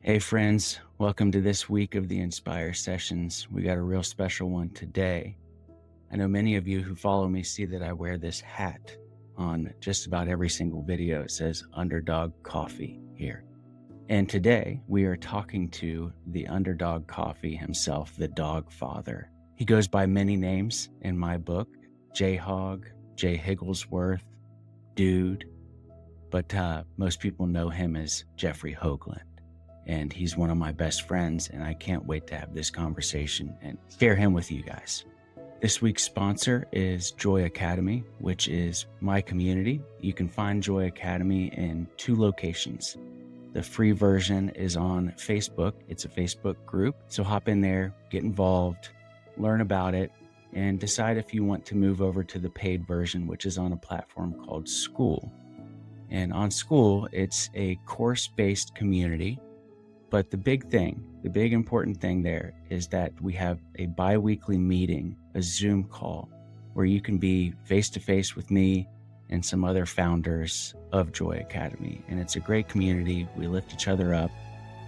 Hey, friends, welcome to this week of the Inspire Sessions. We got a real special one today. I know many of you who follow me see that I wear this hat on just about every single video. It says Underdog Coffee here. And today we are talking to the Underdog Coffee himself, the Dog Father. He goes by many names in my book: J Hog, J Higglesworth, Dude, but most people know him as Jeffrey Hoagland. And he's one of my best friends, and I can't wait to have this conversation and share him with you guys. This week's sponsor is Joy Academy, which is my community. You can find Joy Academy in 2 locations. The free version is on Facebook. It's a Facebook group. So hop in there, get involved, learn about it, and decide if you want to move over to the paid version, which is on a platform called School. And on School, it's a course-based community. But the big important thing there is that we have a bi-weekly meeting, a Zoom call, where you can be face-to-face with me and some other founders of Joy Academy. And it's a great community. We lift each other up.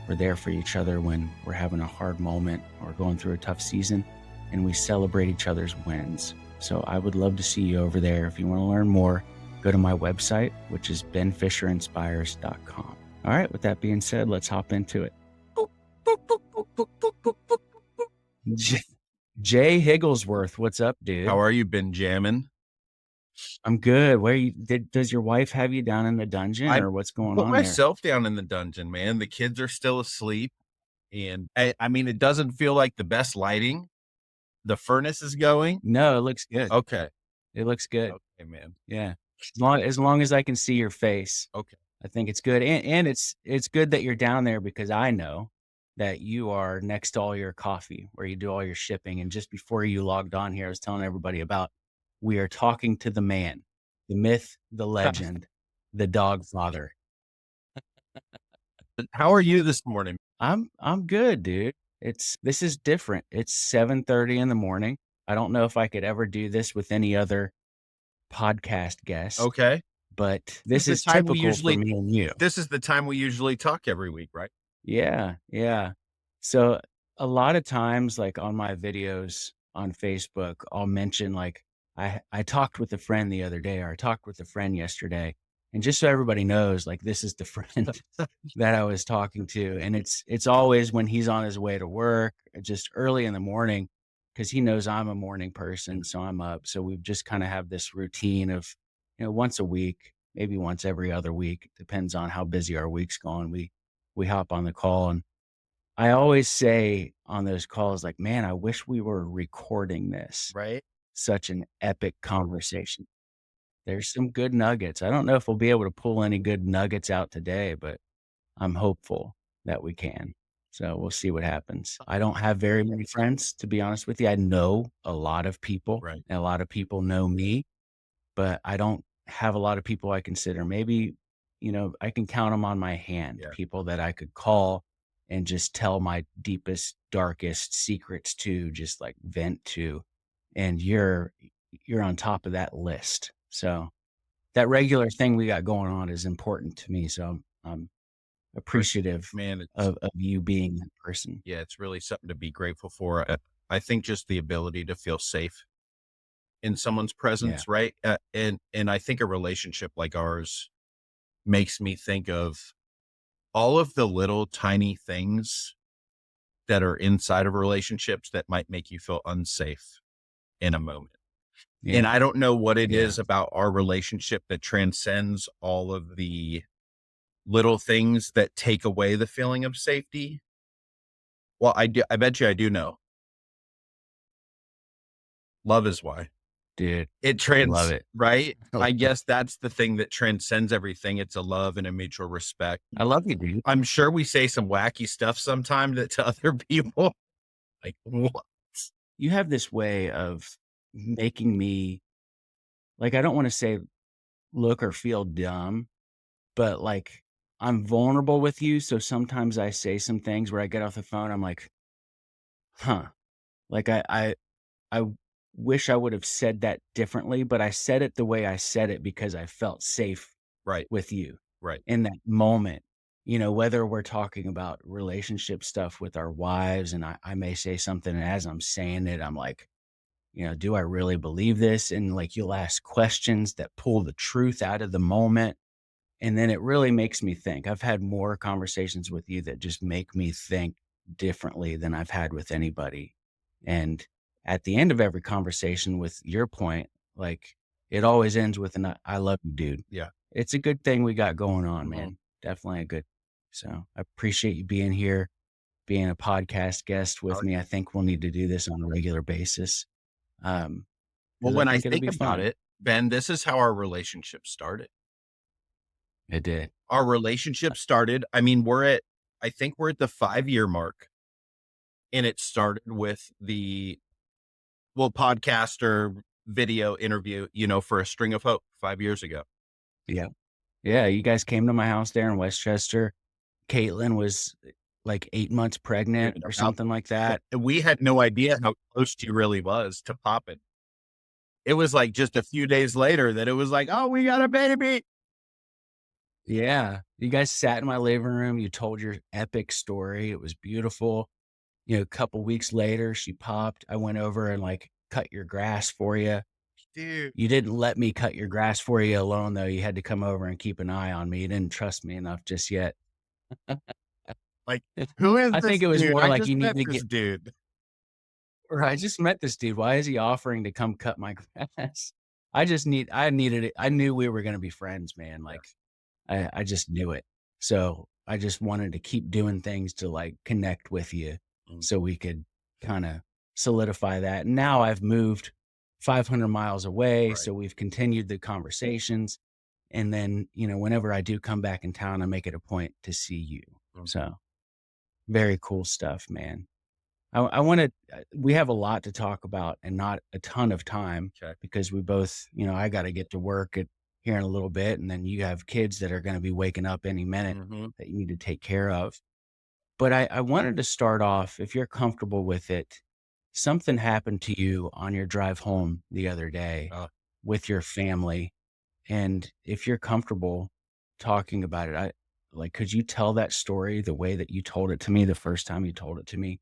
We're there for each other when we're having a hard moment or going through a tough season, and we celebrate each other's wins. So I would love to see you over there. If you want to learn more, go to my website, which is benfisherinspires.com. All right, with that being said, let's hop into it. Jay Higglesworth, what's up, dude? How are you, been jamming? I'm good. Does your wife have you down in the dungeon, or what's going Put on there? myself down in the dungeon, man. The kids are still asleep, and I mean, it doesn't feel like the best lighting. The furnace is going. No, it looks good. Okay. It looks good. Okay, man. Yeah. As long as I can see your face, Okay. I think it's good. And it's good that you're down there, because I know that you are next to all your coffee where you do all your shipping. And just before you logged on here, I was telling everybody about, we are talking to the man, the myth, the legend, the Dog Father. How are you this morning? I'm good, dude. This is different. It's 7:30 in the morning. I don't know if I could ever do this with any other podcast guest, Okay. but this the is time we typical usually- for me and you. This is the time we usually talk every week, right? Yeah, yeah. So a lot of times, like on my videos on Facebook, I'll mention like I talked with a friend the other day, or I talked with a friend yesterday, and just so everybody knows, like, this is the friend that I was talking to, and it's always when he's on his way to work, just early in the morning, because he knows I'm a morning person, so I'm up. So we've just kind of have this routine of, once a week, maybe once every other week, depends on how busy our week's going. We hop on the call, and I always say on those calls, like, man, I wish we were recording this. Right. Such an epic conversation. There's some good nuggets. I don't know if we'll be able to pull any good nuggets out today, but I'm hopeful that we can. So we'll see what happens. I don't have very many friends, to be honest with you. I know a lot of people, Right. and a lot of people know me, but I don't have a lot of people I consider. Maybe, I can count them on my hand, Yeah. people that I could call and just tell my deepest, darkest secrets to, just like vent to. And you're on top of that list. So that regular thing we got going on is important to me. So I'm appreciative Man, of you being that person. yeah, it's really something to be grateful for. I think just the ability to feel safe in someone's Yeah. presence, right? And I think a relationship like ours makes me think of all of the little tiny things that are inside of relationships that might make you feel unsafe in a moment. Yeah. And I don't know what it Yeah. is about our relationship that transcends all of the little things that take away the feeling of safety. Well, I bet you I do know. Love is why. Dude, It love it. right? Oh, I guess that's the thing that transcends everything. It's a love and a mutual respect. I love you, dude. I'm sure we say some wacky stuff sometimes that to other people, like, what? You have this way of making me, like, I don't want to say look or feel dumb, but like, I'm vulnerable with you. So sometimes I say some things where I get off the phone, I'm like, huh. Like I wish I would have said that differently, but I said it the way I said it because I felt safe Right, with you right. in that moment. whether we're talking about relationship stuff with our wives, and I may say something, and as I'm saying it, I'm like, do I really believe this? And like, you'll ask questions that pull the truth out of the moment. And then it really makes me think. I've had more conversations with you that just make me think differently than I've had with anybody. And at the end of every conversation, with your point, like, it always ends with an I love you, dude. Yeah. It's a good thing we got going on, Mhm. man. Definitely a good. So I appreciate you being here, being a podcast guest Oh, with me. I think we'll need to do this on a regular basis. well, Because I when I think it'll think be about fun. it, Ben, this is how our relationship started. It did. Our relationship started, I mean, I think we're at the 5-year mark, and it started with podcast or video interview, for A String of Hope 5 years ago. Yeah. Yeah. You guys came to my house there in Westchester. Caitlin was, like, 8 months pregnant Dude, or about something like that. we had no idea how close she really was to popping. It was, like, just a few days later that it was like, "Oh, we got a baby." Yeah. You guys sat in my living room, you told your epic story, it was beautiful. A couple weeks later, she popped. I went over and, like, cut your grass for you. Dude, You didn't let me cut your grass for you alone, though. You had to come over and keep an eye on me. You didn't trust me enough just yet. like, "Who is I think this it was dude? more I like just you met needed to this get dude." or I just met this dude. Why is he offering to come cut my grass? I needed it. I knew we were gonna be friends, man. Yeah. Like, I just knew it. So, I just wanted to keep doing things to, like, connect with you Mm, so we could kinda solidify that. And now I've moved 500 miles away, right. so we've continued the conversations, and then, whenever I do come back in town, I make it a point to see you. Mhm. So, very cool stuff, man. I wanna we have a lot to talk about and not a ton of time 'Kay. because we both I gotta get to work at here in a little bit, and then you have kids that are gonna be waking up any minute Mhm. that you need to take care of. But I wanted to start off, if you're comfortable with it, something happened to you on your drive home the other day Uh, with your family, and if you're comfortable talking about it, could you tell that story the way that you told it to me the first time you told it to me?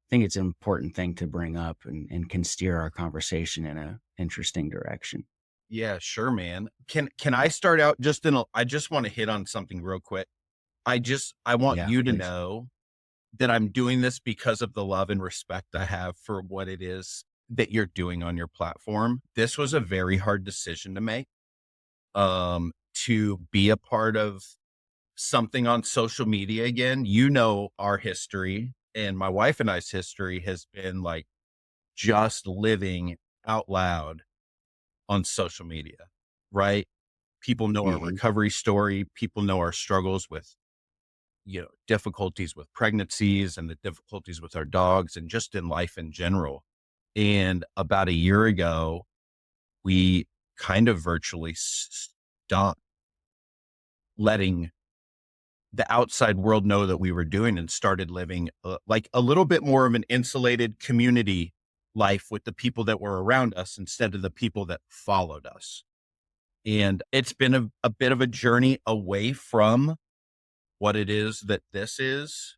Think it's an important thing to bring up and can steer our conversation in a interesting direction. yeah, sure, man. Can I start out just in a I just wanna hit on something real quick. I want Yeah, you to please. know that I'm doing this because of the love and respect I have for what it is that you're doing on your platform. This was a very hard decision to make, to be a part of something on social media again. You know, our history and my wife and I's history has been, like, just living out loud on social media, right? People know our Mhm. recovery story. People know our struggles with, difficulties with pregnancies and the difficulties with our dogs and just in life in general. And about a year ago, we kind of virtually stopped letting the outside world know that we were doing and started living like a little bit more of an insulated community life with the people that were around us instead of the people that followed us. And it's been a bit of a journey away from what it is that this is.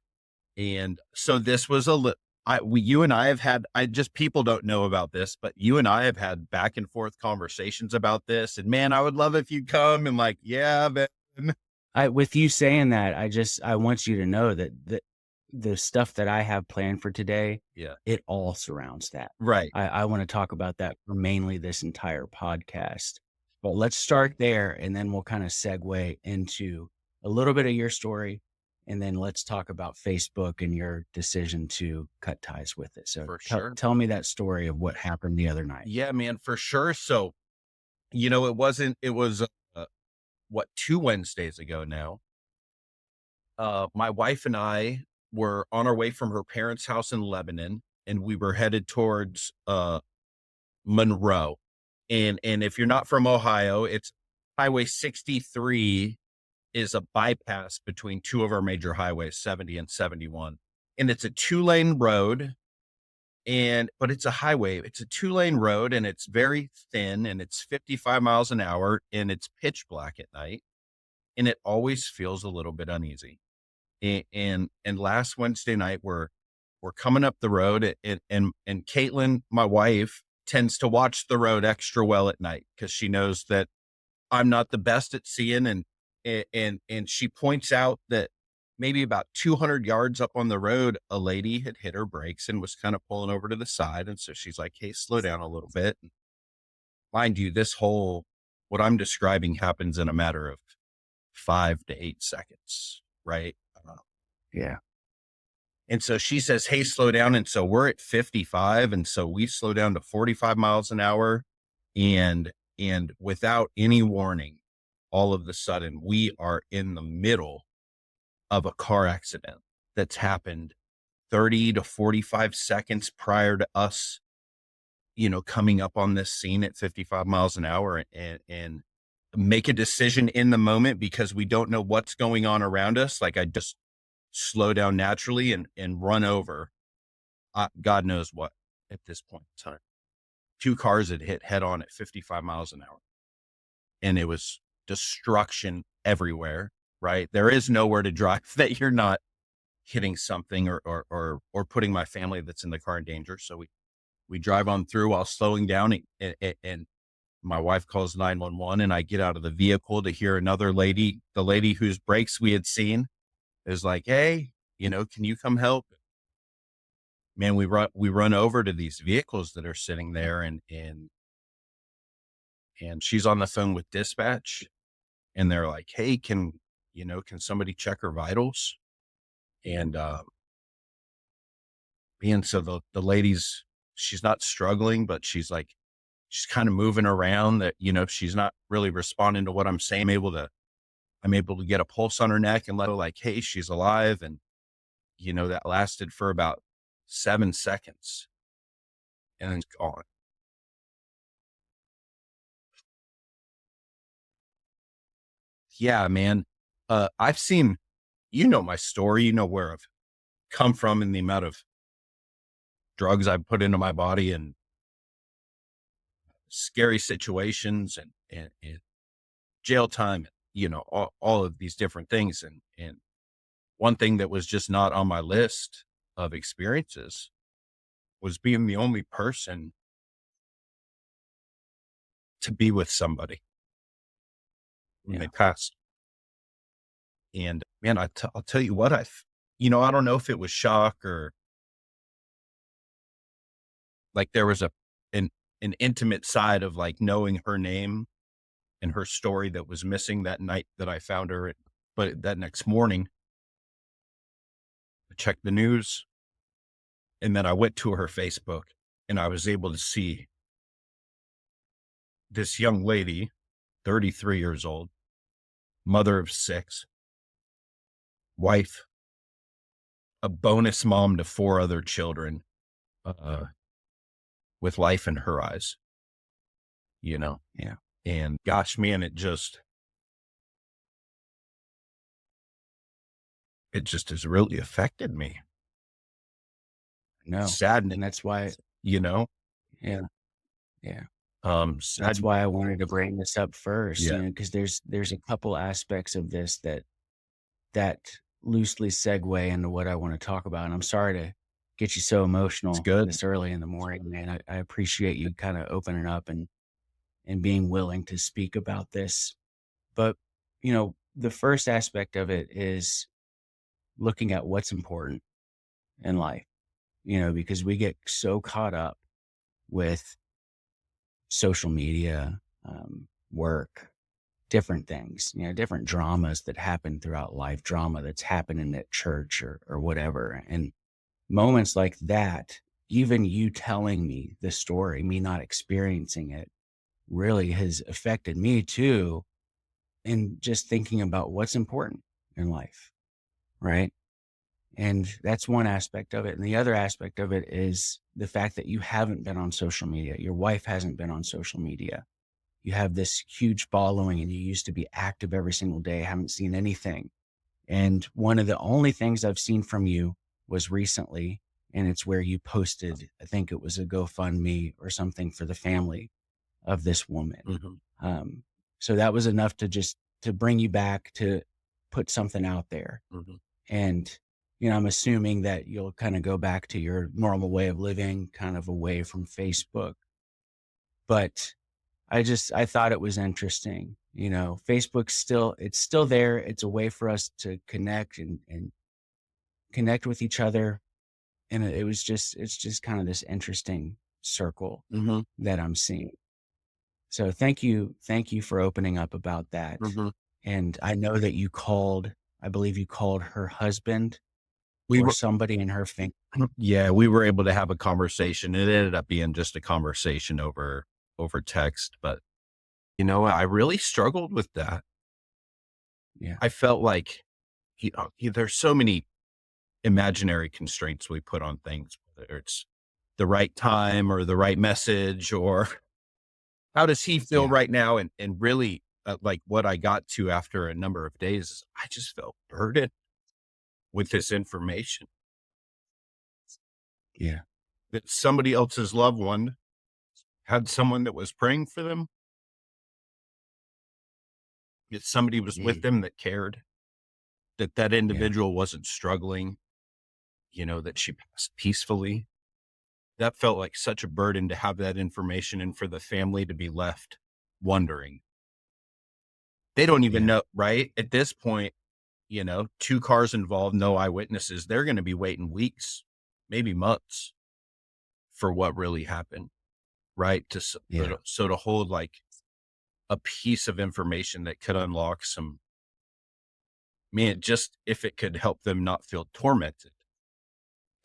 And so this was you and I have had, I just, people don't know about this, but you and I have had back and forth conversations about this. And man, I would love if you'd come and like, yeah, man. I with you saying that, I want you to know that the stuff that I have planned for today, Yeah. it all surrounds that. Right. I wanna talk about that for mainly this entire podcast. But let's start there, and then we'll kinda segue into a little bit of your story, and then let's talk about Facebook and your decision to cut ties with it. So For tell sure. tell me that story of what happened the other night. Yeah, man, for sure. So, it was, what, 2 Wednesdays ago now. My wife and I were on our way from her parents' house in Lebanon, and we were headed towards, Monroe. And if you're not from Ohio, it's Highway 63 is a bypass between 2 of our major highways, 70 and 71. And it's a 2-lane road, but it's a highway. It's a 2-lane road, and it's very thin, and it's 55 miles an hour, and it's pitch black at night. and it always feels a little bit uneasy. And last Wednesday night, we're coming up the road, and Caitlin, my wife, tends to watch the road extra well at night because she knows that I'm not the best at seeing, and she points out that maybe about 200 yards up on the road, a lady had hit her brakes and was kind of pulling over to the side, and so she's like, "Hey, slow down a little bit." And mind you, this whole what I'm describing happens in a matter of 5 to 8 seconds, right? Yeah. And so she says, "Hey, slow down." And so we're at 55. And so we slow down to 45 miles an hour. And without any warning, all of the sudden we are in the middle of a car accident that's happened 30 to 45 seconds prior to us, coming up on this scene at 55 miles an hour, and make a decision in the moment because we don't know what's going on around us. Like I just slow down naturally and run over God knows what at this point in time. Two cars had hit head on at 55 miles an hour, and it was destruction everywhere, right? There is nowhere to drive that you're not hitting something or putting my family that's in the car in danger. So we drive on through while slowing down, and my wife calls 911, and I get out of the vehicle to hear another lady, the lady whose brakes we had seen, is like, "Hey, can you come help?" Man, we run over to these vehicles that are sitting there, and she's on the phone with dispatch, and they're like, "Hey, can somebody check her vitals?" And and so the lady's, she's not struggling, but she's kind of moving around, that, she's not really responding to what I'm saying. I'm able to get a pulse on her neck and let her, like, "Hey, she's alive." And that lasted for about 7 seconds, and then it's gone. Yeah, man. I've seen, my story, where I've come from and the amount of drugs I've put into my body and scary situations and jail time, all of these different things. And one thing that was just not on my list of experiences was being the only person to be with somebody when they Yeah. passed. And man, I'll tell you what, I don't know if it was shock or like there was an, an intimate side of like knowing her name and her story that was missing that night that I found her. But that next morning, I checked the news, and then I went to her Facebook, and I was able to see this young lady, 33 years old, mother of six, wife, a bonus mom to four other children, uh, with life in her eyes, you know? Yeah. And gosh, man, it just has really affected me. No. Saddening, And that's why, you know? yeah. Yeah. That's Sad. why I wanted to bring this up first, Yeah, because there's a couple aspects of this that loosely segue into what I want to talk about. And I'm sorry to get you so it's emotional good. this early in the morning, man. I appreciate you kind of opening up and being willing to speak about this. But, the first aspect of it is looking at what's important in life, because we get so caught up with social media, work, different things, different dramas that happen throughout life, drama that's happening at church or whatever. And moments like that, even you telling me the story, me not experiencing it, really has affected me too. And just thinking about what's important in life, right? And that's one aspect of it. And the other aspect of it is the fact that you haven't been on social media. Your wife hasn't been on social media. You have this huge following and you used to be active every single day. I haven't seen anything. And one of the only things I've seen from you was recently, and it's where you posted, I think it was a GoFundMe or something for the family of this woman. Mhm. Um, so that was enough to just to bring you back to put something out there. Mhm. And, I'm assuming that you'll kind of go back to your normal way of living, kind of away from Facebook. But I thought it was interesting. Facebook's it's still there. It's a way for us to connect and connect with each other. And it's just kind of this interesting circle Mhm. that I'm seeing. So thank you for opening up about that. Mhm. And I know that I believe you called her husband We or were somebody in her family. Yeah, we were able to have a conversation. It ended up being just a conversation over text, but, I really struggled with that. Yeah, I felt like, there's so many imaginary constraints we put on things, whether it's the right time or the right message or how does he feel yeah, right now? And really, like what I got to after a number of days is I just felt burdened with this information yeah, that somebody else's loved one had someone that was praying for them, that somebody was with mm, them that cared, that yeah. individual wasn't struggling, that she passed peacefully. That felt like such a burden to have that information and for the family to be left wondering. They don't even Yeah. know, right? At this point, 2 cars involved, no eyewitnesses. They're gonna be waiting weeks, maybe months for what really happened, right? To s Yeah. so to hold, like, a piece of information that could unlock some man, just if it could help them not feel tormented.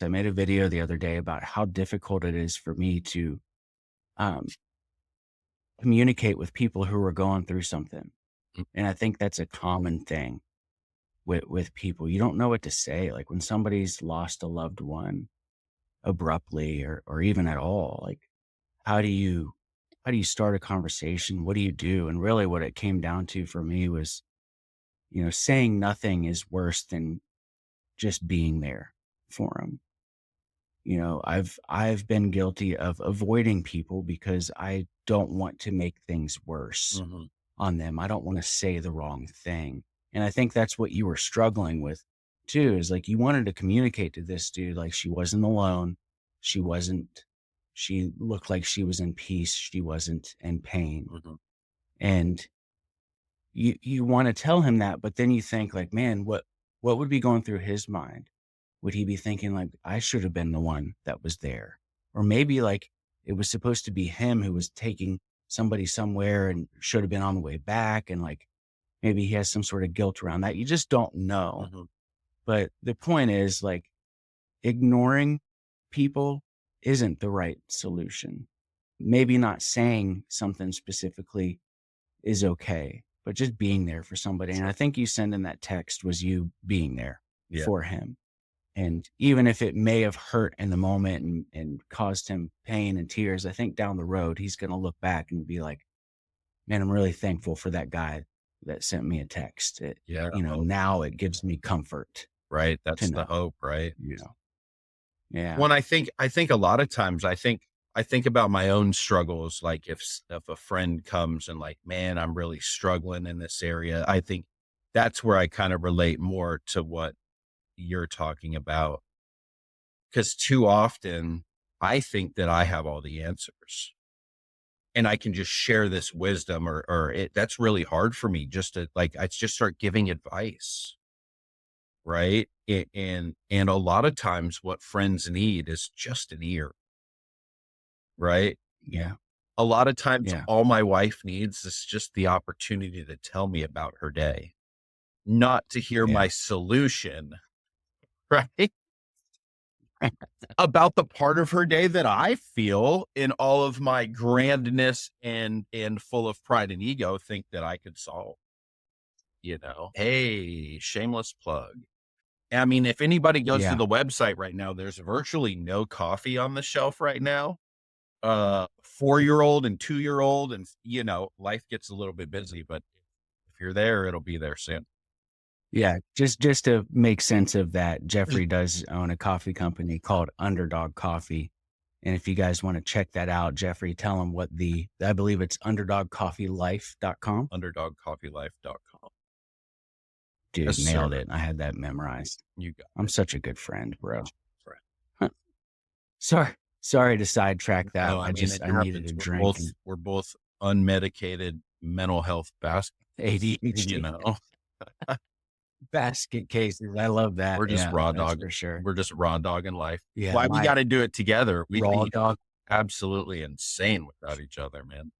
I made a video the other day about how difficult it is for me to um, communicate with people who are going through something. Mm, And I think that's a common thing with people. You don't know what to say. Like when somebody's lost a loved one abruptly or even at all, like how do you how do you start a conversation? What do you do? And really what it came down to for me was, saying nothing is worse than just being there for them. I've been guilty of avoiding people because I don't want to make things worse mhm, on them. I don't want to say the wrong thing. And I think that's what you were struggling with too, is like you wanted to communicate to this dude like she wasn't alone. She wasn't she looked like she was in peace. She wasn't in pain. mhm. And you want to tell him that, but then you think like, man, what would be going through his mind? Would he be thinking like, I should have been the one that was there? Or maybe like it was supposed to be him who was taking somebody somewhere and should have been on the way back. And like maybe he has some sort of guilt around that. You just don't know. Mhm. But the point is like ignoring people isn't the right solution. Maybe not saying something specifically is okay, but just being there for somebody. And I Sure. think you sending that text was you being there Yeah. for him. And even if it may have hurt in the moment and caused him pain and tears, I think down the road, he's going to look back and be like, man, I'm really thankful for that guy that sent me a text. Yeah. Hope, Now it gives me comfort right? to That's the know, hope, right? you know, yeah, When I think a lot of times I think about my own struggles, like if a friend comes and like, man, I'm really struggling in this area. I think that's where I kind of relate more to what you're talking about. Because too often I think that I have all the answers and I can just share this wisdom or that's really hard for me just to like, I just start giving advice. Right. And a lot of times what friends need is just an ear. Right. yeah, A lot of times yeah, all my wife needs is just the opportunity to tell me about her day, not to hear yeah, my solution. Right. About the part of her day that I feel in all of my grandness and full of pride and ego think that I could solve, Hey, shameless plug. I mean, if anybody goes to yeah, the website right now, there's virtually no coffee on the shelf right now. 4-year-old and 2-year-old, and life gets a little bit busy, but if you're there, it'll be there soon. yeah. Just to make sense of that, Jeffrey does own a coffee company called Underdog Coffee. And if you guys want to check that out, Jeffrey, tell them I believe it's underdogcoffeelife.com. Underdogcoffeelife.com. Dude, Yes, sir. nailed it. I had that memorized. You got I'm it. such a good friend, bro. Right. Huh. Sorry to sidetrack that. No, I mean, it I needed happens. a drink and We're both unmedicated mental health you ADHD know? basket cases. I love that. We're just Yeah, raw that's dog. for sure. We're just raw dogging life. Yeah, Why we my gotta do it together. We'd raw be dog. absolutely insane without each other, man.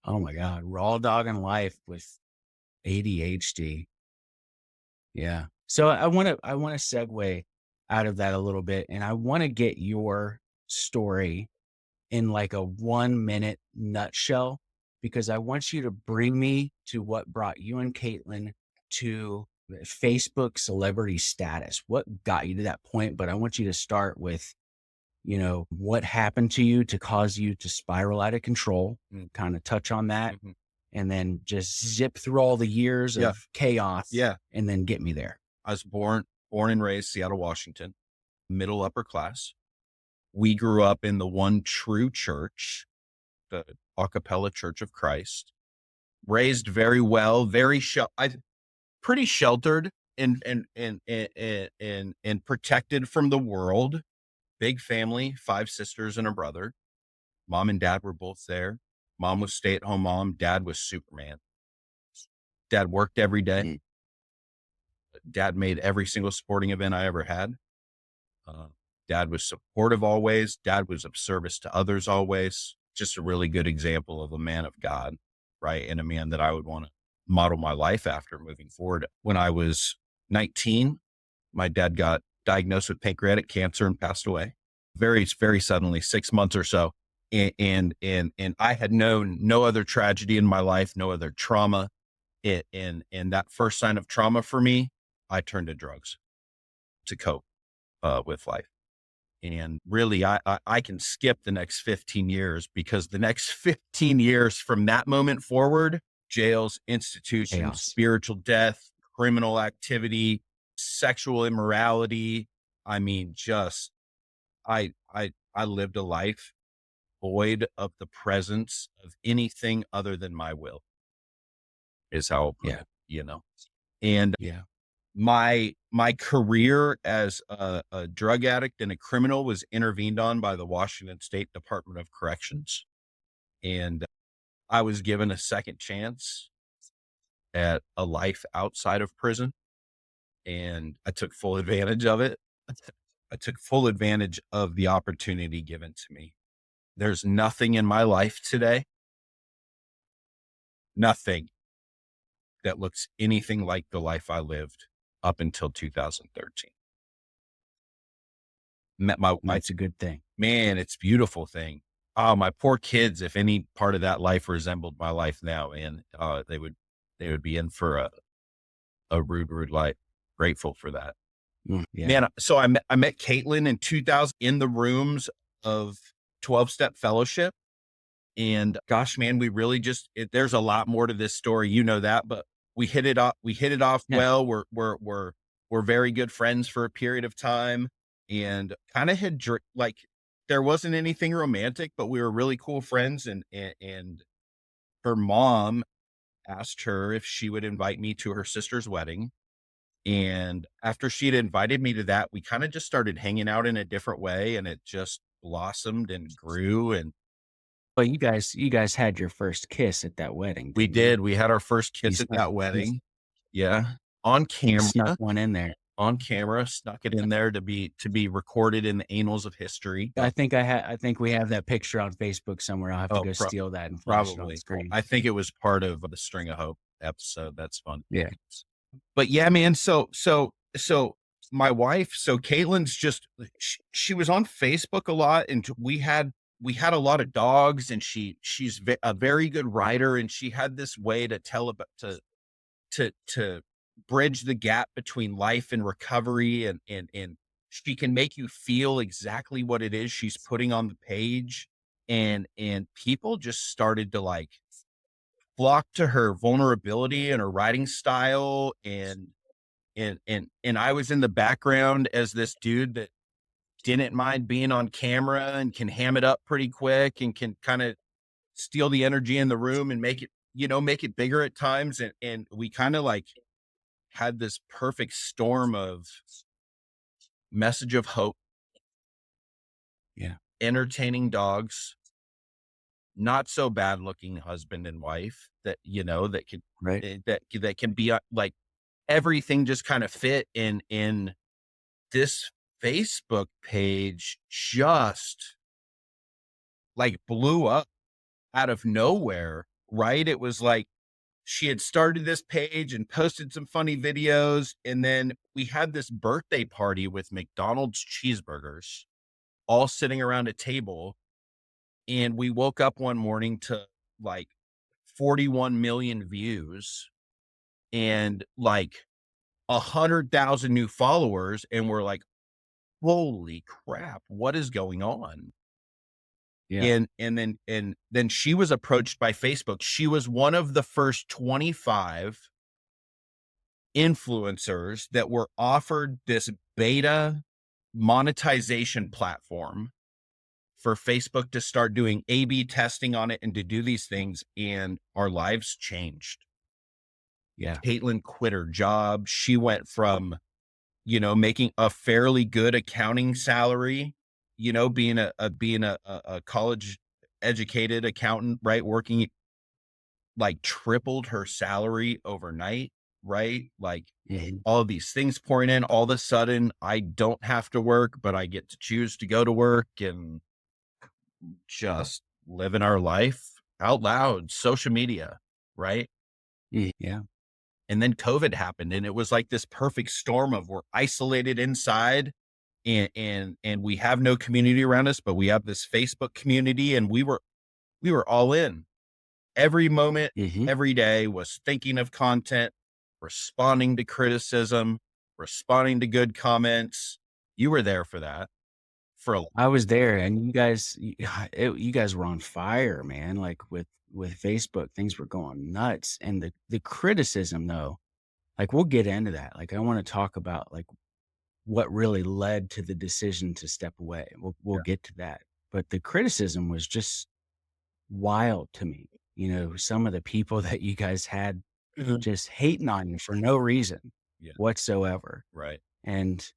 Oh my God, raw dog in life with ADHD. Yeah. So I want to segue out of that a little bit, and I want to get your story in like a 1 minute nutshell because I want you to bring me to what brought you and Caitlin to the Facebook celebrity status. What got you to that point? But I want you to start with, what happened to you to cause you to spiral out of control, Mm, kind of touch on that, mhm. and then just zip through all the years Yeah, of chaos yeah. and then get me there. I was born and raised Seattle, Washington, middle upper class. We grew up in the one true church, the A Cappella Church of Christ. Raised very well, pretty sheltered and protected from the world. Big family, 5 sisters and a brother. Mom and dad were both there. Mom was stay-at-home mom, dad was Superman. Dad worked every day. Mm, Dad made every single sporting event I ever had. Uh, Dad was supportive always. Dad was of service to others always. Just a really good example of a man of God, right? And a man that I would want to model my life after moving forward. When I was 19, my dad got diagnosed with pancreatic cancer and passed away very, very suddenly, 6 months or so. And I had known no other tragedy in my life, no other trauma. And that first sign of trauma for me, I turned to drugs to cope with life. And really, I can skip the next 15 years because the next 15 years from that moment forward, jails, institutions, chaos. spiritual death, criminal activity, sexual immorality. I mean, just I lived a life void of the presence of anything other than my will, is how I'll put Yeah. it. And Yeah. my career as a drug addict and a criminal was intervened on by the Washington State Department of Corrections, and I was given a second chance at a life outside of prison, and I took full advantage of it. I took full advantage of the opportunity given to me. There's nothing in my life today, nothing that looks anything like the life I lived up until 2013. Met my wife. That's a good thing. Man, it's a beautiful thing. Oh, my poor kids, if any part of that life resembled my life now, and they would be in for a rude life. Grateful for that. Yeah. Man, so I met Caitlin in 2000 in the rooms of 12-step fellowship. And gosh, man, we really there's a lot more to this story. You know that, but we hit it off Yeah. well. We're very good friends for a period of time and kind of like there wasn't anything romantic, but we were really cool friends. And her mom asked her if she would invite me to her sister's wedding. And after she'd invited me to that, we kind of just started hanging out in a different way and it just blossomed and grew. And But you guys had your first kiss at that wedding, we didn't you? did. We had our first You kiss at snuck that you wedding. Yeah. On snuck camera, one in there. snuck it in there to be recorded in the annals of history. I think we have that picture on Facebook somewhere. I'll have to Oh, go steal that and flash it on probably. screen. I think it was part of the String of Hope episode. That's fun. Yeah. But yeah, man. So my wife, so Caitlin's just she was on Facebook a lot, and we had a lot of dogs, and she's a very good writer, and she had this way to tell about to bridge the gap between life and recovery, and she can make you feel exactly what it is she's putting on the page, and people just started to like flock to her vulnerability and her writing style, and I was in the background as this dude that didn't mind being on camera and can ham it up pretty quick and can kind of steal the energy in the room and make it bigger at times. And we kind of like had this perfect storm of message of hope, Yeah. entertaining dogs, not so bad looking husband and wife that, that could, Right. that can be like everything just kind of fit in this Facebook page just like blew up out of nowhere, right? It was like she had started this page and posted some funny videos. And then we had this birthday party with McDonald's cheeseburgers all sitting around a table. And we woke up one morning to like 41 million views and like 100,000 new followers. And we're like, holy crap, what is going on? Yeah. And then she was approached by Facebook. She was one of the first 25 influencers that were offered this beta monetization platform for Facebook to start doing A/B testing on it and to do these things. And our lives changed. Yeah. Caitlin quit her job. She went from, making a fairly good accounting salary, being a college educated accountant, right? Working like tripled her salary overnight, right? Like Mhm. all of these things pouring in. All of a sudden, I don't have to work, but I get to choose to go to work and just living our life out loud, social media, right? Yeah. And then COVID happened, and it was like this perfect storm of we're isolated inside and we have no community around us, but we have this Facebook community, and we were all in. Every moment, Hmm. every day was thinking of content, responding to criticism, responding to good comments. You were there for that for a I was there, and you guys were on fire, man. Like with Facebook, things were going nuts, and the criticism, though, like we'll get into that. Like I want to talk about like what really led to the decision to step away. We'll yeah. get to that, but the criticism was just wild to me. Some of the people that you guys had Mhm. just hating on you for no reason Yeah, whatsoever, right. and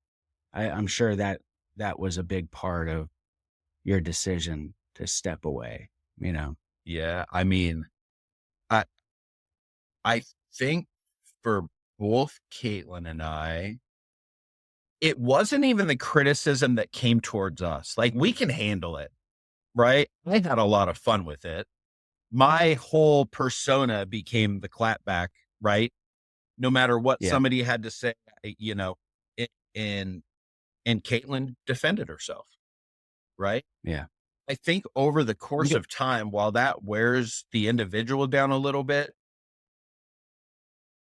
I'm sure that that was a big part of your decision to step away, you know? Yeah, I mean, I I think for both Caitlin and I, it wasn't even the criticism that came towards us. Like we can handle it, right? I had a lot of fun with it. My whole persona became the clapback, right? No matter what Yeah, somebody had to say, it, and and Caitlin defended herself, right? yeah. I think over the You course get of time, while that wears the individual down a little bit,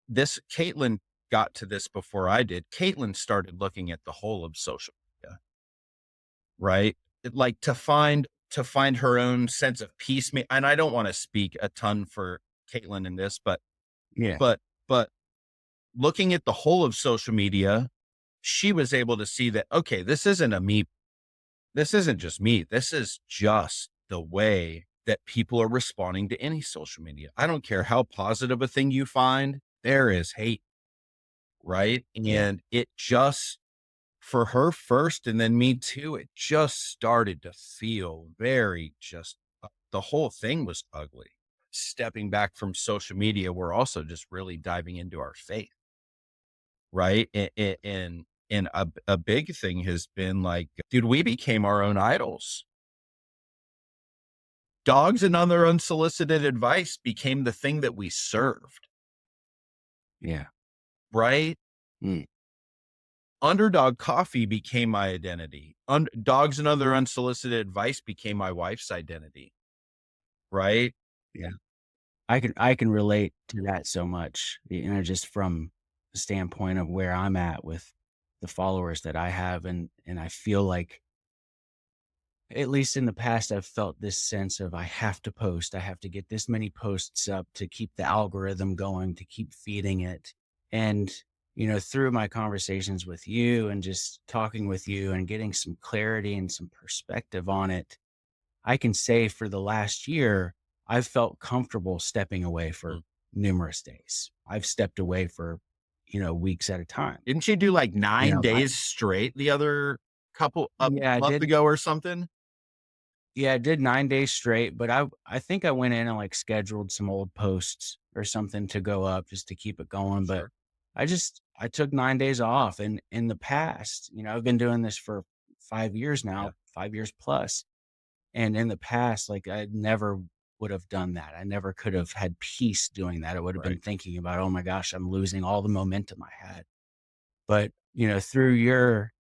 this Caitlin got to this before I did. Caitlin started looking at the whole of social media, right? Like to find her own sense of peace. And I don't want to speak a ton for Caitlin in this, but yeah, but but looking at the whole of social media, she was able to see that, okay, this isn't just me. This is just the way that people are responding to any social media. I don't care how positive a thing you find, there is hate, right? yeah, And it just, for her first, and then me too, it just started to feel very just, the whole thing was ugly. Stepping back from social media, we're also just really diving into our faith, right? And a big thing has been like, dude, we became our own idols. Dogs and other unsolicited advice became the thing that we served, yeah. right? Mm, Underdog coffee became my identity. Dogs and other unsolicited advice became my wife's identity, right? yeah. I can relate to that so much, just from the standpoint of where I'm at with the followers that I have, and I feel like, at least in the past, I've felt this sense of I have to post. I have to get this many posts up to keep the algorithm going, to keep feeding it. And, through my conversations with you and just talking with you and getting some clarity and some perspective on it, I can say for the last year, I've felt comfortable stepping away for Mm, numerous days. I've stepped away for, weeks at a time. Didn't you do like You 9 know, I days straight the other couple a yeah, I month did ago or something? yeah, I did 9 days straight, but I think I went in and, like, scheduled some old posts or something to go up just to keep it going, but Sure. I took 9 days off, and in the past, I've been doing this for 5 years Yeah, now, 5 years plus, and in the past, like, I never would have done that. I never could have had peace doing that. I would have been right. thinking about, "Oh my gosh, I'm losing all the momentum I had." But, through your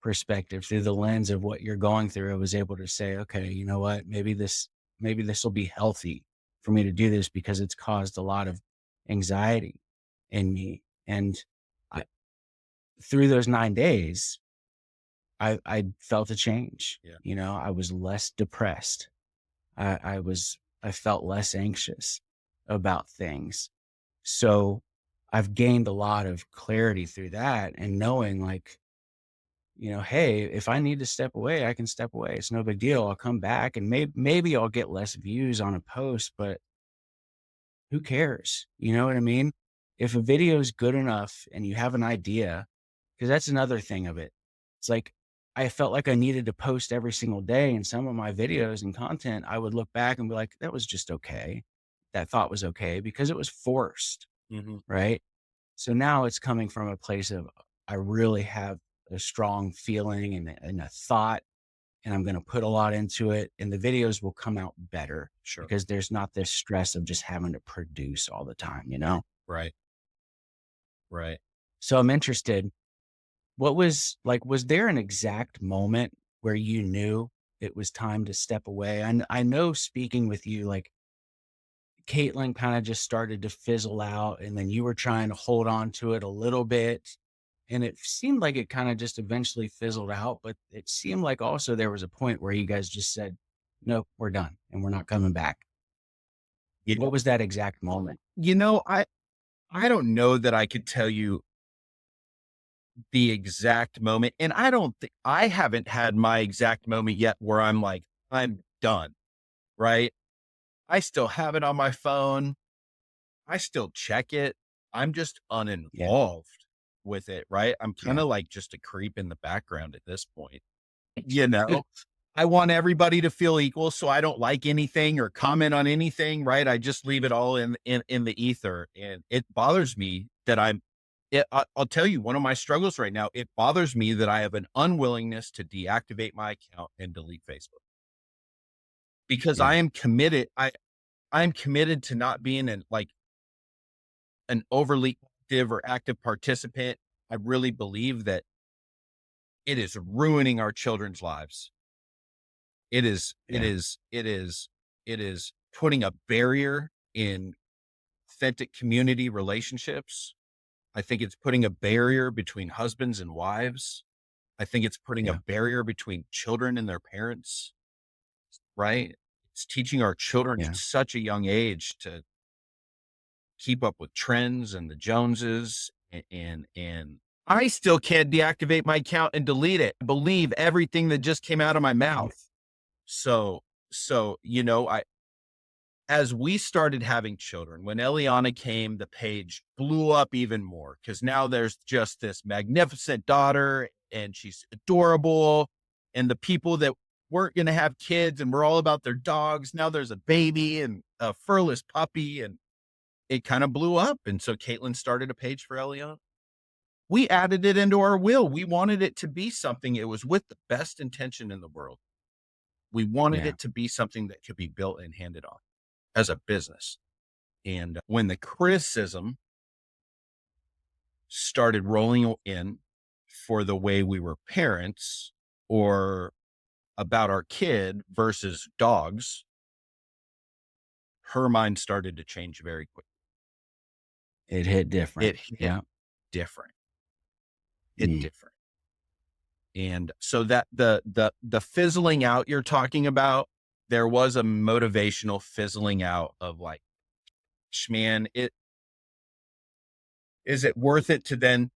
perspective, through the lens of what you're going through, I was able to say, "Okay, you know what? Maybe this will be healthy for me to do this because it's caused a lot of anxiety in me." And Yeah, I through those 9 days, I felt a change. yeah, I was less depressed. I felt less anxious about things. So, I've gained a lot of clarity through that and knowing, like, hey, if I need to step away, I can step away. It's no big deal. I'll come back and maybe I'll get less views on a post, but who cares? You know what I mean? If a video is good enough and you have an idea, because that's another thing of it. It's like I felt like I needed to post every single day, and some of my videos and content, I would look back and be like, that was just okay. That thought was okay because it was forced, mhm, right? So now it's coming from a place of I really have a strong feeling and a thought, and I'm going to put a lot into it, and the videos will come out better sure. because there's not this stress of just having to produce all the time. Right, right. So I'm interested. Was there an exact moment where you knew it was time to step away? I know speaking with you, like Caitlin kind of just started to fizzle out, and then you were trying to hold on to it a little bit. And it seemed like it kinda just eventually fizzled out, but it seemed like also there was a point where you guys just said, "Nope, we're done, and we're not coming back." You What was that exact moment? you know, I don't know that I could tell you the exact moment, and I haven't had my exact moment yet where I'm like, "I'm done," right? I still have it on my phone. I still check it. I'm just Yeah, uninvolved with it, right? I'm yeah, kinda like just a creep in the background at this point, you know? I want everybody to feel equal, so I don't like anything or comment on anything, right? I just leave it all in the ether, and it bothers me that I'll tell you one of my struggles right now, it bothers me that I have an unwillingness to deactivate my account and delete Facebook because yeah, I'm committed to not being an overly active or active participant. I really believe that it is ruining our children's lives. It is it yeah, is it is it is putting a barrier in authentic community relationships. I think it's putting a barrier between husbands and wives. I think it's putting a yeah, barrier between children and their parents, right? It's teaching our children at yeah, such a young age to keep up with trends and the Joneses and I still can't deactivate my account and delete it. Believe everything that just came out of my mouth. So I as we started having children, when Eliana came, the page blew up even more because now there's just this magnificent daughter and she's adorable. And the people that weren't going to have kids and we're all about their dogs. Now there's a baby and a furless puppy, and it kind of blew up. And so Caitlin started a page for Eliana. We added it into our will. We wanted it to be something, it was with the best intention in the world. We wanted yeah, it to be something that could be built and handed on as a business. And when the criticism started rolling in for the way we were parents or about our kid versus dogs, her mind started to change very quickly. it hit different. It hit Yeah, different, hit mm, different. And so that the fizzling out you're talking about, there was a motivational fizzling out of like, man, it is it worth it to then,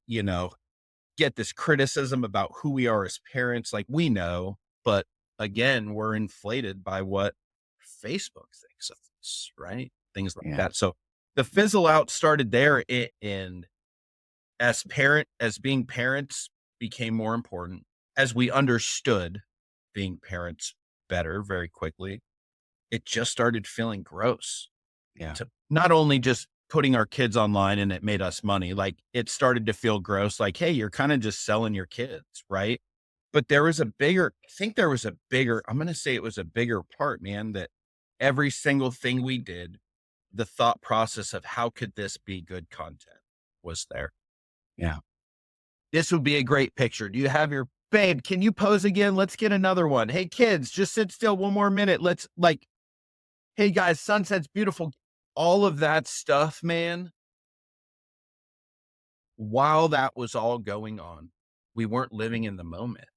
get this criticism about who we are as parents? Like we know, but again, we're inflated by what Facebook thinks of us, right? Things like yeah, that. So the fizzle out started there, and as being parents became more important, as we understood being parents better very quickly, it just started feeling gross Yeah. to not only just putting our kids online and it made us money, like it started to feel gross, like, hey, you're kind of just selling your kids, right? But there was a bigger, I think there was a bigger, I'm going to say it was a bigger part, man, that every single thing we did, the thought process of how could this be good content was there. Yeah. This would be a great picture. Do you have your babe? Can you pose again? Let's get another one. Hey, kids, just sit still one more minute. Let's like, hey guys, sunset's beautiful. All of that stuff, man. While that was all going on, we weren't living in the moment.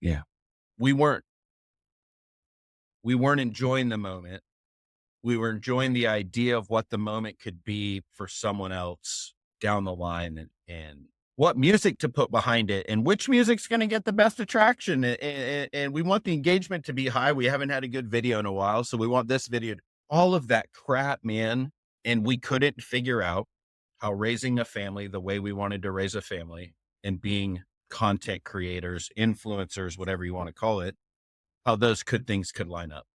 Yeah. We weren't, we weren't enjoying the moment. We were enjoying the idea of what the moment could be for someone else down the line and what music to put behind it and which music's going to get the best attraction. And we want the engagement to be high. We haven't had a good video in a while. So we want this video, all of that crap, man. And we couldn't figure out how raising a family the way we wanted to raise a family and being content creators, influencers, whatever you want to call it, how those things could line up.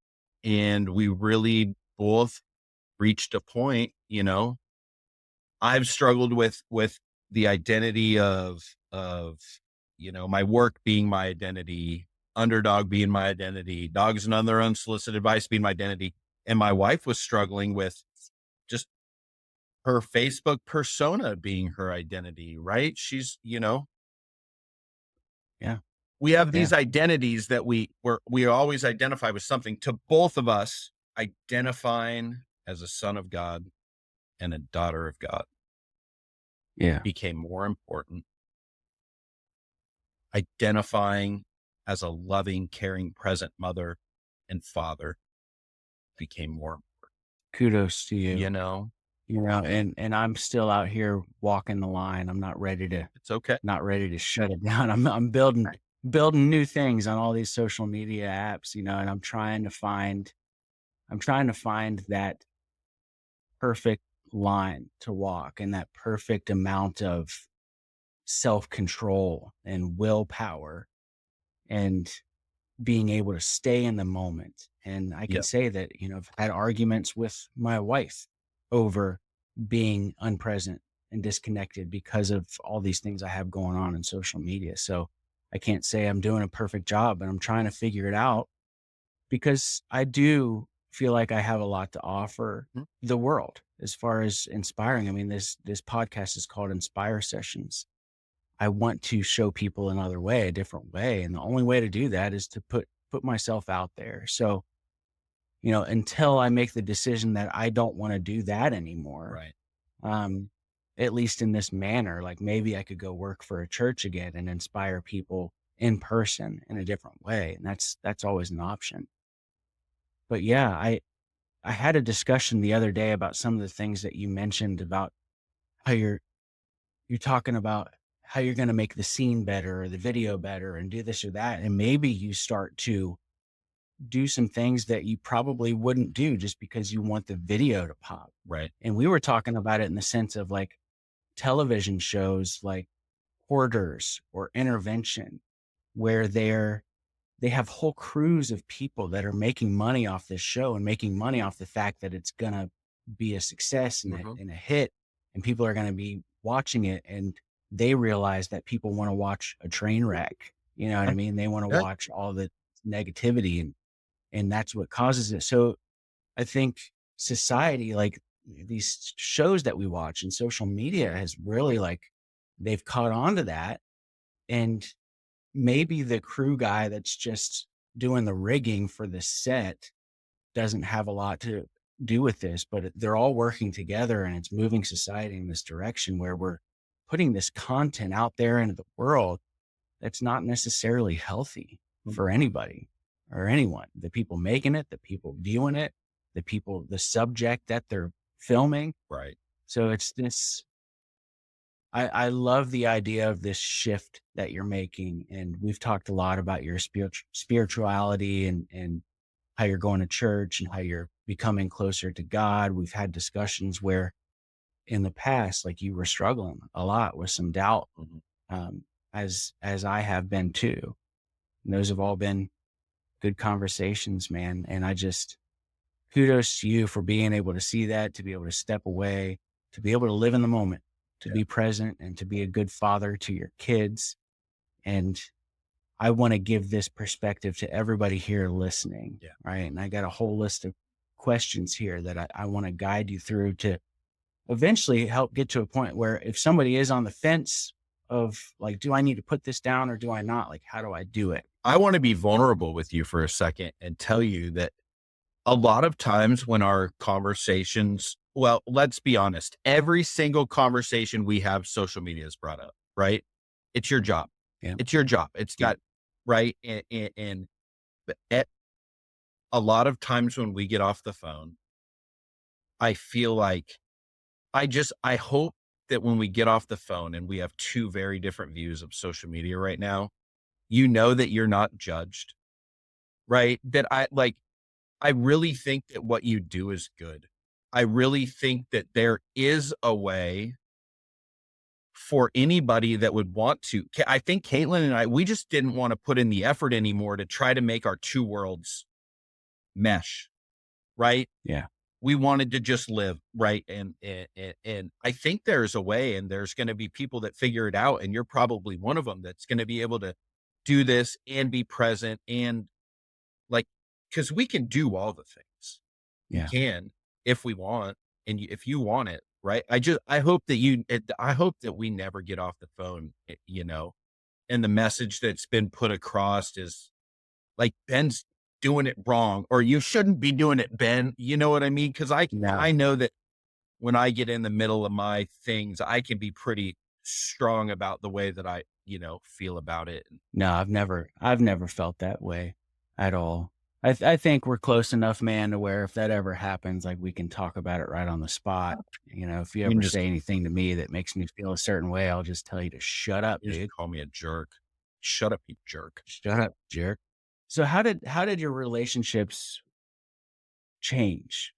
And we really both reached a point, I've struggled with the identity of, my work being my identity, underdog being my identity, dogs and other unsolicited advice being my identity. And my wife was struggling with just her Facebook persona being her identity, right? Yeah. We have Yeah. these identities that we always identify with something. To both of us, identifying as a son of God and a daughter of God Yeah. became more important. Identifying as a loving, caring, present mother and father became more, Kudos to you you. know, And I'm still out here walking the line. I'm not ready to it's okay. shut it down. I'm building new things on all these social media apps, and I'm trying to find that perfect line to walk and that perfect amount of self-control and willpower and being able to stay in the moment. And I can Yeah. say that, I've had arguments with my wife over being unpresent and disconnected because of all these things I have going on in social media. So I can't say I'm doing a perfect job, but I'm trying to figure it out because I do feel like I have a lot to offer Mhm. the world as far as inspiring. I mean, this podcast is called Inspire Sessions. I want to show people another way, a different way, and the only way to do that is to put myself out there. So, until I make the decision that I don't wanna do that anymore, Right. um, at least in this manner, like, maybe I could go work for a church again and inspire people in person in a different way, and that's always an option. But, yeah, I had a discussion the other day about some of the things that you mentioned about how you're talking about how you're gonna make the scene better or the video better and do this or that, and maybe you start to do some things that you probably wouldn't do just because you want the video to pop. Right. And we were talking about it in the sense of, like, television shows like Hoarders or Intervention, where they have whole crews of people that are making money off this show and making money off the fact that it's gonna be a success and Hmm. a hit, and people are gonna be watching it, and they realize that people wanna watch a train wreck, you know what I Yeah. mean? They wanna Yeah. watch all the negativity, and that's what causes it. So, I think society, like, these shows that we watch and social media has really, like, they've caught on to that, and maybe the crew guy that's just doing the rigging for the set doesn't have a lot to do with this, but they're all working together and it's moving society in this direction where we're putting this content out there into the world that's not necessarily healthy Mm. for anybody or anyone. The people making it, the people viewing it, the subject that they're filming. Right. So it's this I love the idea of this shift that you're making, and we've talked a lot about your spirituality and how you're going to church and how you're becoming closer to God. We've had discussions where in the past, like you were struggling a lot with some doubt, Mhm. um, as I have been too. And those have all been good conversations, man. And I just kudos to you for being able to see that, to be able to step away, to be able to live in the moment, to Yeah. be present, and to be a good father to your kids. And I want to give this perspective to everybody here listening, Yeah. right? And I got a whole list of questions here that I want to guide you through to eventually help get to a point where if somebody is on the fence of like, do I need to put this down or do I not? Like, how do I do it? I want to be vulnerable with you for a second and tell you that a lot of times when our conversations, well, let's be honest, every single conversation we have, social media is brought up, right? It's your job. Yeah. It's your job. It's Yeah. got, right. And but a lot of times when we get off the phone, I feel like I hope that when we get off the phone and we have two very different views of social media right now, you know that you're not judged, right? That I really think that what you do is good. I really think that there is a way for anybody that would want to. I think Caitlin and I, we just didn't want to put in the effort anymore to try to make our two worlds mesh, right? Yeah. We wanted to just live, right? And I think there's a way, and there's going to be people that figure it out, and you're probably one of them that's going to be able to do this and be present and like, because we can do all the things. We Yeah. can if we want, and if you want it, right? I hope that I hope that we never get off the phone, and the message that's been put across is like Ben's doing it wrong, or you shouldn't be doing it, Ben. You know what I mean? Because No. I know that when I get in the middle of my things, I can be pretty strong about the way that I, feel about it. No, I've never felt that way at all. I think we're close enough, man, to where if that ever happens, like we can talk about it right on the spot. You know, if you You can ever just say anything to me that makes me feel a certain way, I'll just tell you to shut up, you just dude. call me a jerk. Shut up, you jerk. Shut up, jerk. So how did your relationships change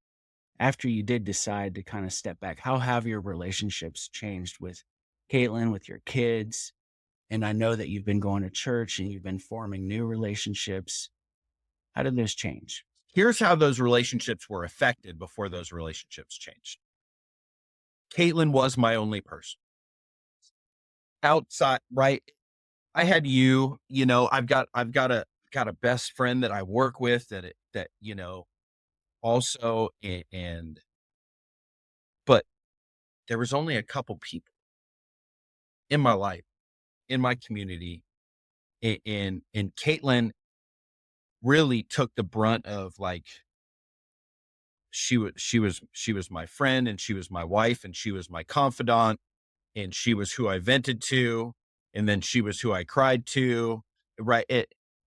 after you did decide to kind of step back? How have your relationships changed with Caitlin, with your kids? And I know that you've been going to church and you've been forming new relationships. How did those change? Here's how those relationships were affected before those relationships changed. Caitlin was my only person outside, right? I had I've got a best friend that I work with that also and but there was only a couple people in my life, in my community, and Caitlin really took the brunt of like she was my friend and she was my wife and she was my confidant and she was who I vented to, and then she was who I cried to, right?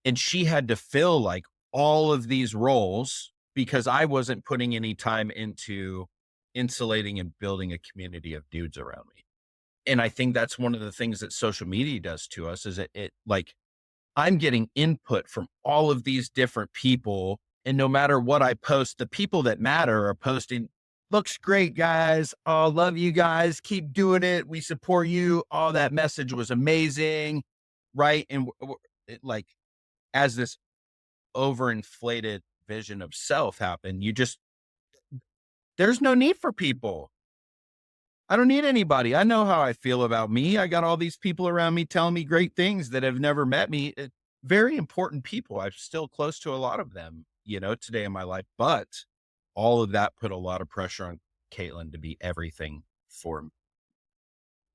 And she had to fill like all of these roles because I wasn't putting any time into insulating and building a community of dudes around me. And I think that's one of the things that social media does to us is it like I'm getting input from all of these different people. And no matter what I post, the people that matter are posting, looks great, guys. Oh, love you guys. Keep doing it. We support you. Oh, that message was amazing. Right. And like, as this overinflated vision of self happened, there's no need for people. I don't need anybody. I know how I feel about me. I got all these people around me telling me great things that have never met me. Very important people. I'm still close to a lot of them, today in my life. But all of that put a lot of pressure on Caitlin to be everything for me.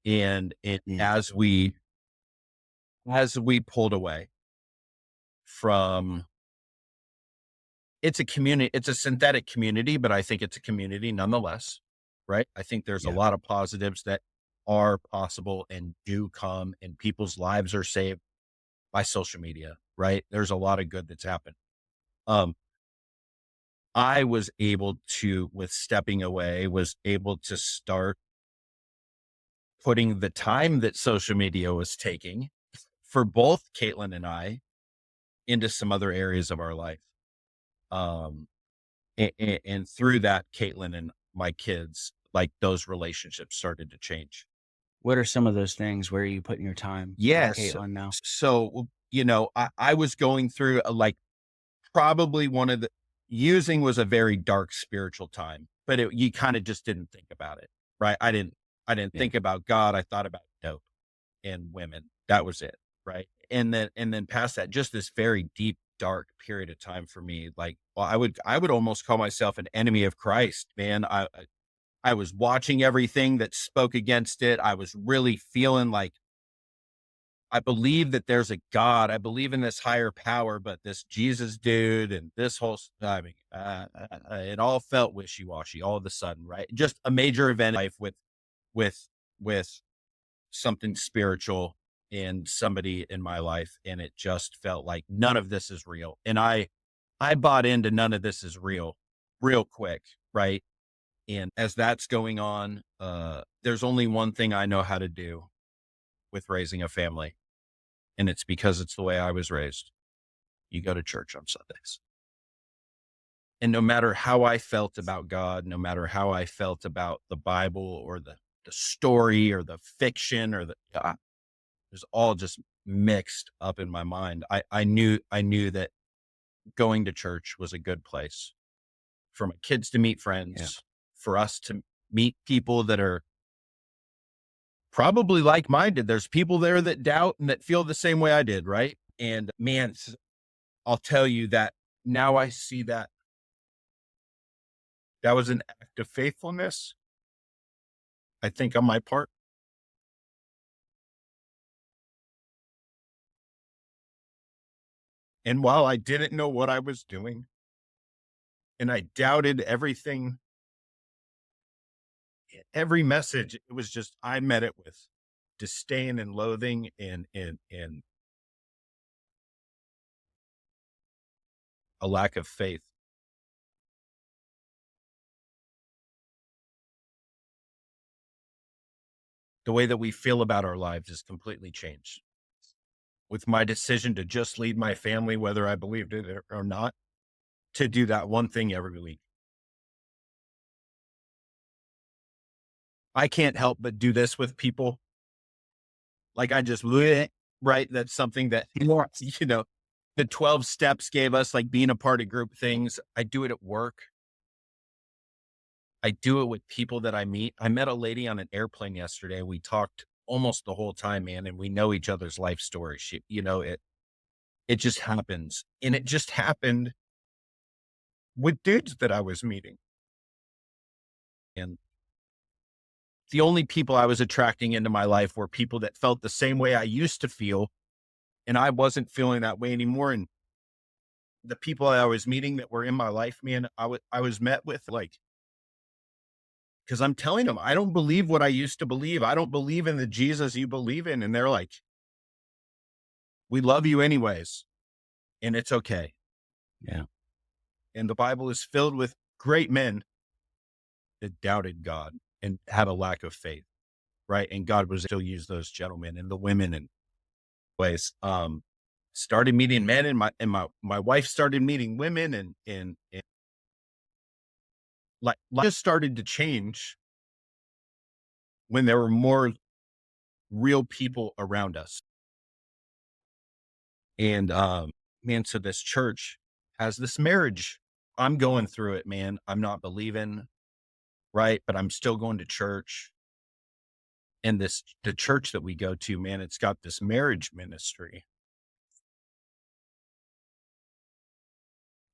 And Mm, as we pulled away from it's a community, it's a synthetic community, but I think it's a community nonetheless, right? I think there's a yeah. lot of positives that are possible and do come, and people's lives are saved by social media, right? There's a lot of good that's happened. Um, I was able to, with stepping away, was able to start putting the time that social media was taking for both Caitlin and I into some other areas of our life. Um, and through that, Caitlin and my kids like those relationships started to change. What are some of those things? Where are you putting your time with Yes. Caitlin now? So, I was going through like probably one of the using was a very dark spiritual time, but you kind of just didn't think about it, right? I didn't Yeah. think about God. I thought about dope and women. That was it, right? And then past that, just this very deep, dark period of time for me. Like, well, I would almost call myself an enemy of Christ, man. I was watching everything that spoke against it. I was really feeling like I believe that there's a God. I believe in this higher power, but this Jesus dude and this whole, I mean, it all felt wishy washy all of a sudden, right? Just a major event in life with, with something spiritual and somebody in my life. And it just felt like none of this is real. And I bought into none of this is real quick. Right. And as that's going on, there's only one thing I know how to do with raising a family. And it's because it's the way I was raised. You go to church on Sundays. And no matter how I felt about God, no matter how I felt about the Bible or the story or the fiction or it was all just mixed up in my mind. I knew that going to church was a good place for my kids to meet Yeah. friends, for us to meet people that are probably like minded. There's people there that doubt and that feel the same way I did, right? And man, I'll tell you that now I see that that was an act of faithfulness, I think, on my part. And while I didn't know what I was doing and I doubted everything, every message, it was just, I met it with disdain and loathing and a lack of faith. The way that we feel about our lives is completely changed with my decision to just lead my family, whether I believed it or not, to do that one thing every week. I can't help but do this with people. Like I just, bleh, right? That's something that, you know, the 12 steps gave us, like being a part of group things. I do it at work. I do it with people that I meet. I met a lady on an airplane yesterday. We talked almost the whole time, man, and we know each other's life stories. It just happens. And it just happened with dudes that I was meeting. And the only people I was attracting into my life were people that felt the same way I used to feel. And I wasn't feeling that way anymore. And the people I was meeting that were in my life, man, I was met with like, because I'm telling them, I don't believe what I used to believe. I don't believe in the Jesus you believe in. And they're like, we love you anyways, and it's okay. Yeah. And the Bible is filled with great men that doubted God and had a lack of faith, right? And God was still use those gentlemen and the women in ways. Started meeting men, and my wife started meeting women, and like life just started to change when there were more real people around us. And man, so this church has this marriage. I'm going through it, man. I'm not believing, right? But I'm still going to church. And the church that we go to, man, it's got this marriage ministry.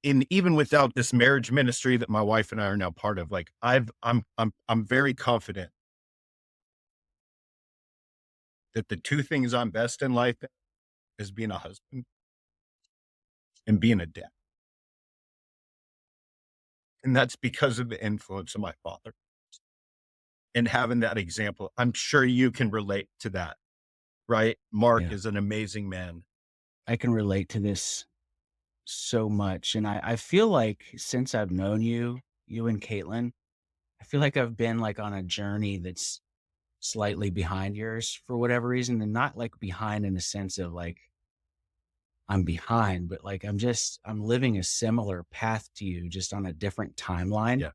And even without this marriage ministry that my wife and I are now part of, like I'm very confident that the two things I'm best in life is being a husband and being a dad. And that's because of the influence of my father and having that example. I'm sure you can relate to that, right? Mark Yeah. is an amazing man. I can relate to this so much. And I feel like since I've known you, you and Caitlin, I feel like I've been like on a journey that's slightly behind yours for whatever reason. And not like behind in the sense of like I'm behind, but like I'm living a similar path to you, just on a different timeline. Yeah.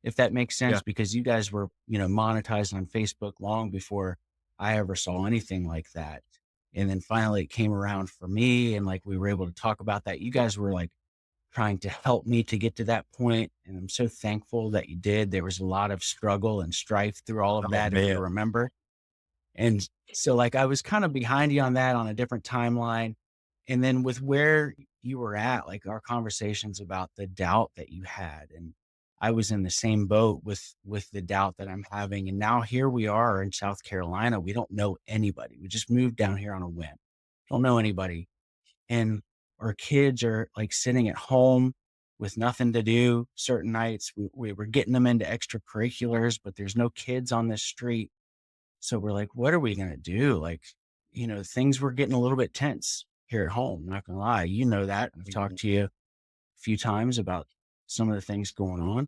if that makes Yeah. sense, because you guys were, monetized on Facebook long before I ever saw anything like that. And then finally it came around for me and like we were able to talk about that. You guys were like trying to help me to get to that point, and I'm so thankful that you did. There was a lot of struggle and strife through all of Oh, that, if you man. remember. And so, like, I was kind of behind you on that on a different timeline. And then with where you were at, like our conversations about the doubt that you had, and I was in the same boat with the doubt that I'm having. And now here we are in South Carolina. We don't know anybody. We just moved down here on a whim. Don't know anybody. And our kids are like sitting at home with nothing to do certain nights. We were getting them into extracurriculars, but there's no kids on this street, so we're like, what are we gonna do? Like, things were getting a little bit tense here at home, not gonna lie. You know that. I've talked Mhm. to you a few times about some of the things going on.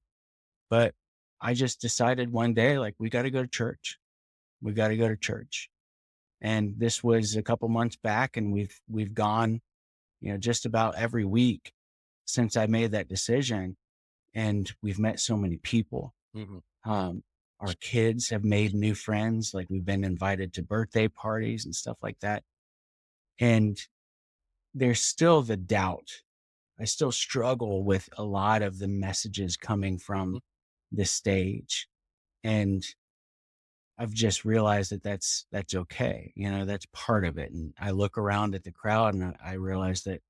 But I just decided one day, like, we gotta go to church. We gotta go to church. And this was a couple months back, and we've gone, just about every week since I made that decision. And we've met so many people. Mhm. Um, our kids have made new friends, like, we've been invited to birthday parties and stuff like that, and there's still the doubt. I still struggle with a lot of the messages coming Mhm. from the stage, and I've just realized that that's okay, that's part of it. And I look around at the crowd and I realize that,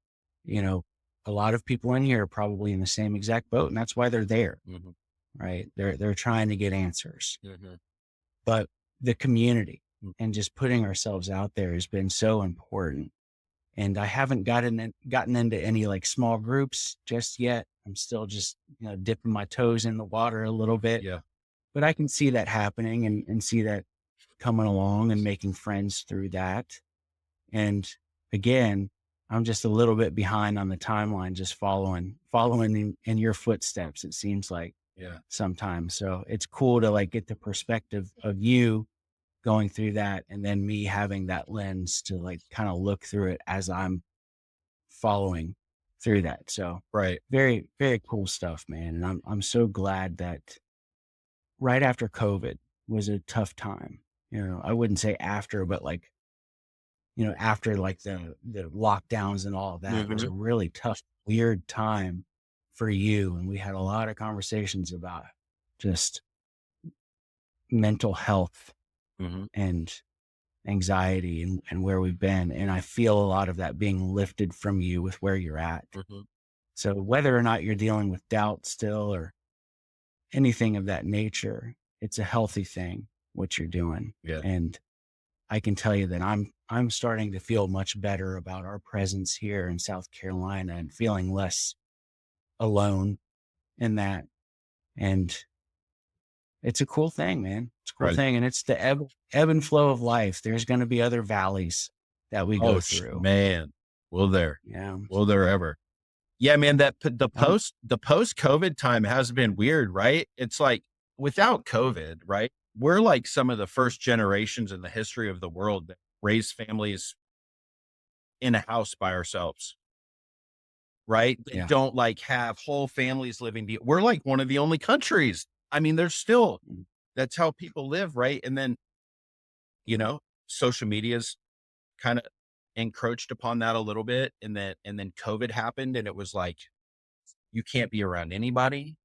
you know, a lot of people in here are probably in the same exact boat, and that's why they're there, Mhm. right? They're trying to get answers. Mhm. But the community Mm. and just putting ourselves out there has been so important. And I haven't gotten into any like small groups just yet. I'm still just, dipping my toes in the water a little bit, Yeah. but I can see that happening and see that coming along and making friends through that. And again, I'm just a little bit behind on the timeline, just following in your footsteps, it seems like Yeah. sometimes. So it's cool to like get the perspective of you going through that and then me having that lens to like kind of look through it as I'm following through that. So Right. very, very cool stuff, man. And I'm so glad that right after COVID was a tough time. I wouldn't say after, but like, after like the lockdowns and all of that was a Mhm. really tough, weird time for you. And we had a lot of conversations about just mental health Mhm. and anxiety and where we've been. And I feel a lot of that being lifted from you with where you're at. Mhm. So whether or not you're dealing with doubt still or anything of that nature, it's a healthy thing what you're doing. Yeah. And I can tell you that I'm starting to feel much better about our presence here in South Carolina and feeling less alone in that. And it's a cool thing, man. It's a cool Right. thing. And it's the ebb and flow of life. There's going to be other valleys that we go Oh, through. man. Will there? Yeah. Will there ever? Yeah, man, that p I'm the post-COVID time has been weird, right? It's like, without COVID, right, we're like some of the first generations in the history of the world that raised families in a house by ourselves, right? That Yeah. don't, like, have whole families living the we're like one of the only countries. I mean, there's still Mm. that's how people live, right? And then, you know, social media's kinda encroached upon that a little bit, and then COVID happened, and it was like, you can't be around anybody.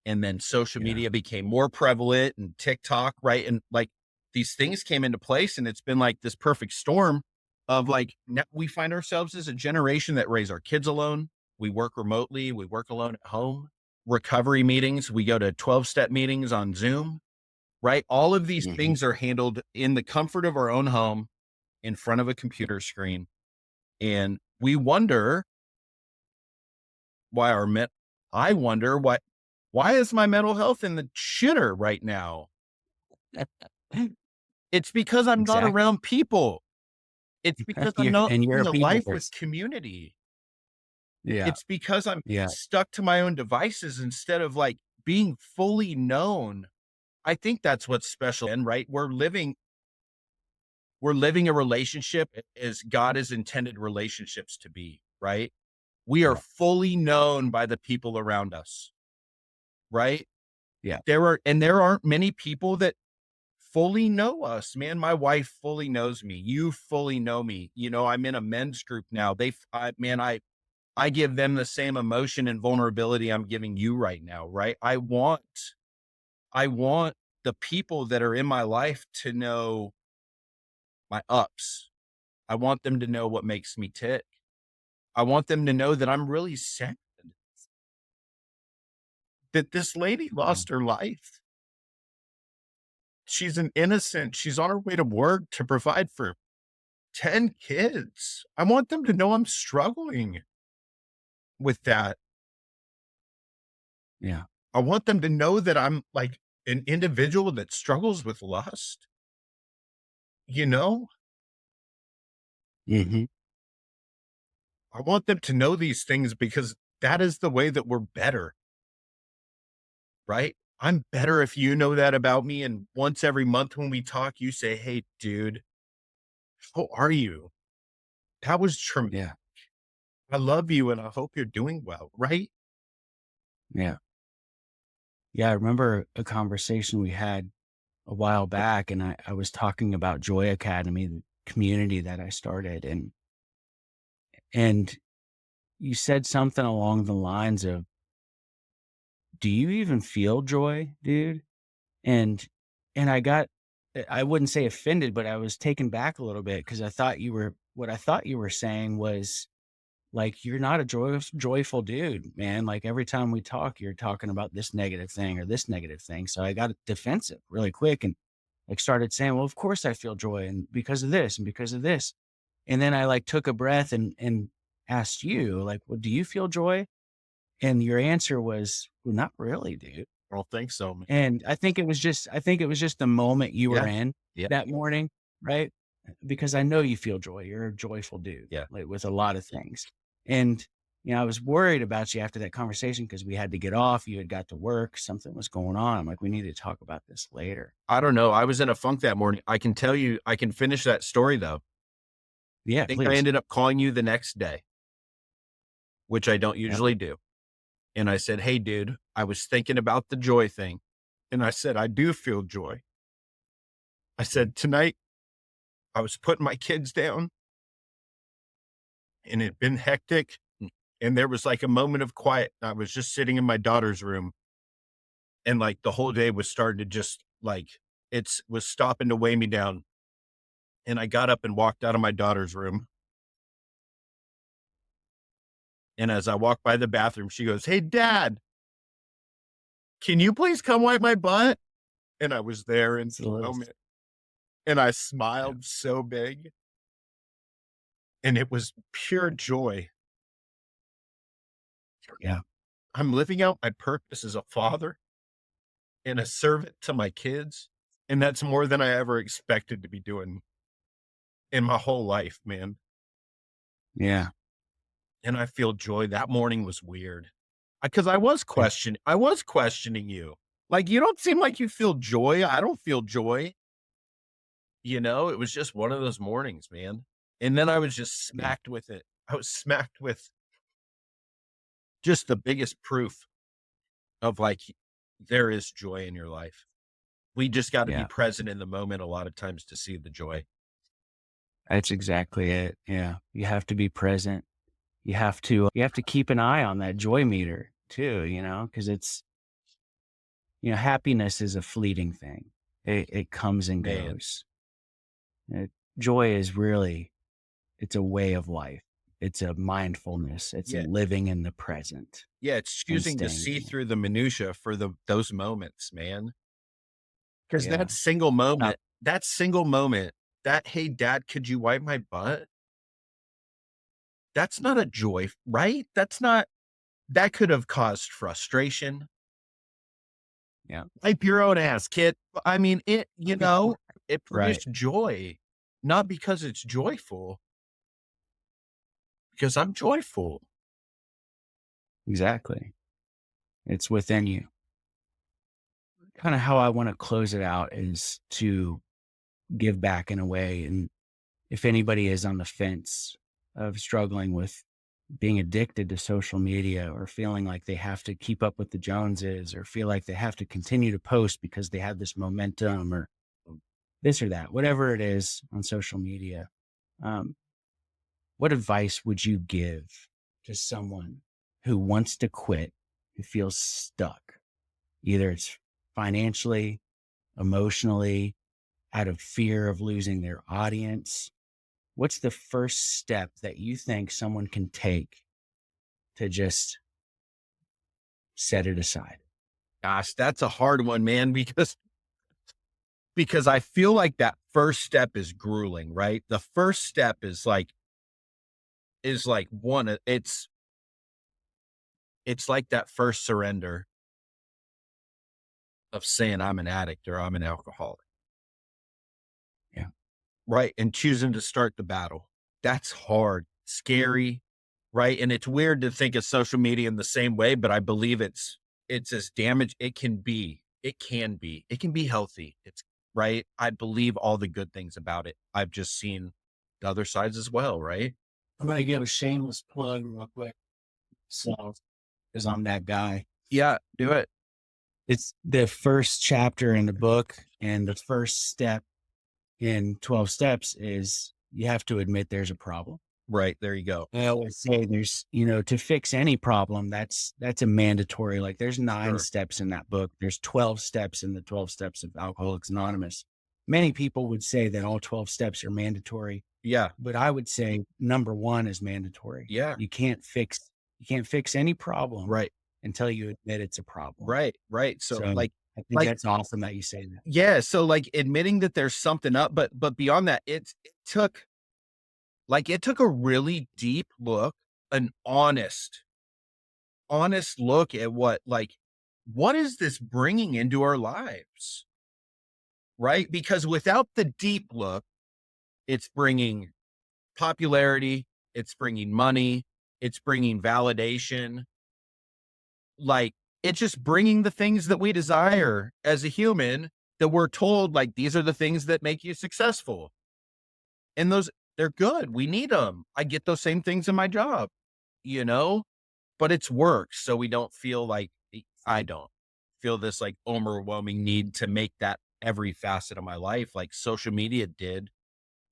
And then social Yeah. media became more prevalent and TikTok, right? And like these things came into place, and it's been like this perfect storm of like now we find ourselves as a generation that raise our kids alone. We work remotely, we work alone at home. Recovery meetings, we go to 12-step meetings on Zoom, right? All of these Mhm. things are handled in the comfort of our own home in front of a computer screen. And we wonder why our men I wonder why is my mental health in the shitter right now? It's because I'm not Exactly. around people. It's because I'm You're not and you're living a a people life with person. community. Yeah. It's because I'm Yeah. stuck to my own devices instead of like being fully known. I think that's what's special, and right? We're living a relationship as God has intended relationships to be, right? We are Yeah. fully known by the people around us, right? Yeah. There aren't many people that fully know us, man. My wife fully knows me. You fully know me. You know, I'm in a men's group now. I give them the same emotion and vulnerability I'm giving you right now, right? I want the people that are in my life to know my ups. I want them to know what makes me tick. I want them to know that I'm really sad that this lady Yeah. lost her life. She's an innocent. She's on her way to work to provide for 10 kids. I want them to know I'm struggling with that. Yeah. I want them to know that I'm like an individual that struggles with lust, you know? Hmm. I want them to know these things because that is the way that we're better, right? I'm better if you know that about me. And once every month when we talk, you say, "Hey, dude, how are you? That was traumatic. Yeah. I love you and I hope you're doing well," right? Yeah. Yeah. I remember a conversation we had a while back, and I was talking about Joy Academy, the community that I started, and you said something along the lines of, "Do you even feel joy, dude?" And I got, I wouldn't say offended, but I was taken back a little bit because I thought you were what I thought you were saying was, like, "You're not a joyful dude, man. Like, every time we talk, you're talking about this negative thing or this negative thing." So I got defensive really quick and, like, started saying, "Well, of course I feel joy, and because of this and because of this." And then I, like, took a breath and asked you, like, "Well, do you feel joy?" And your answer was, "Well, not really, dude." I don't think so, man. And I think it was just the moment you were Yeah. in Yeah. that morning, right? Because I know you feel joy. You're a joyful dude, Yeah. like, with a lot of things. And, I was worried about you after that conversation because we had to get off. You had got to work. Something was going on. I'm like, "We need to talk about this later." I don't know. I was in a funk that morning. I can tell you, I can finish that story though. Yeah, I think I please. ended up calling you the next day, which I don't Yep. usually do. And I said, "Hey, dude, I was thinking about the joy thing." And I said, "I do feel joy." I Mhm. said, "Tonight, I was putting my kids down and it'd been hectic. And there was like a moment of quiet. I was just sitting in my daughter's room and like the whole day was starting to just like, it's was stopping to weigh me down. And I got up and walked out of my daughter's room. And as I walked by the bathroom, she goes, "Hey, dad, can you please come wipe my butt?" And I was there in It's a the little moment and I Yeah, smiled so big and it was pure joy. yeah, I'm living out my purpose as a father and a servant to my kids. And that's more than I ever expected to be doing in my whole life, man. yeah, And I feel joy. That morning was weird because yeah, I was questioning you. Like, you don't seem like you feel joy. I don't feel joy. You know, it was just one of those mornings, man. And then I was just yeah, smacked with it. I was smacked with just the biggest proof of like, there is joy in your life. We just got to be yeah. present in the moment a lot of times to see the joy. That's exactly it. Yeah. You have to be present. You have to keep an eye on that joy meter too, because it's, happiness is a fleeting thing. It comes and Man. goes. Uh, Joy is really, it's a way of life. It's a mindfulness. It's a Yeah. living in the present Yeah. It's and choosing to staying see in it. through the minutia for those moments, man. Cause Yeah. that single moment, that, "Hey, dad, could you wipe my butt?" That's not a joy, right? That could have caused frustration. Yeah. Wipe your own ass, kid. I mean, it Right. produced joy, not because it's joyful, because I'm joyful. Exactly. It's within you. Kind of how I want to close it out is to give back in a way. And if anybody is on the fence of struggling with being addicted to social media or feeling like they have to keep up with the Joneses or feel like they have to continue to post because they have this momentum or this or that, whatever it is on social media. Um, what advice would you give to someone who wants to quit, who feels stuck? Either it's financially, emotionally, out of fear of losing their audience. What's the first step that you think someone can take to just set it aside? Gosh, that's a hard one, man, because I feel like that first step is grueling, right? The first step is like it's like that first surrender of saying I'm an addict or I'm an alcoholic, Yeah. right? And choosing to start the battle. That's hard, scary, right? And it's weird to think of social media in the same way, but I believe it's as damage it can be. It can be. It can be healthy. It's right. I believe all the good things about it. I've just seen the other sides as well, right? I'm going to give a shameless plug real quick. So, because I'm that guy. Yeah, do it. It's the first chapter in the book, and the first step in 12 steps is you have to admit there's a problem. Right. There you go. I always say there's, to fix any problem, that's a mandatory. Like there's 9 Sure. steps in that book. There's 12 steps in the 12 steps of Alcoholics Anonymous. Many people would say that all 12 steps are mandatory, Yeah. but I would say number 1 is mandatory. Yeah. You can't fix any problem Right. until you admit it's a problem. Right. Right. So So I think like that's awesome that you say that. yeah, so like admitting that there's something up, but beyond that, it took a really deep look, an honest look at what is this bringing into our lives? Right? Because without the deep look, it's bringing popularity, it's bringing money, it's bringing validation, like it's just bringing the things that we desire as a human that we're told like these are the things that make you successful. And they're good. We need them. I get those same things in my job, you know, but it's work. So we don't feel like I don't feel this like overwhelming need to make that every facet of my life like social media did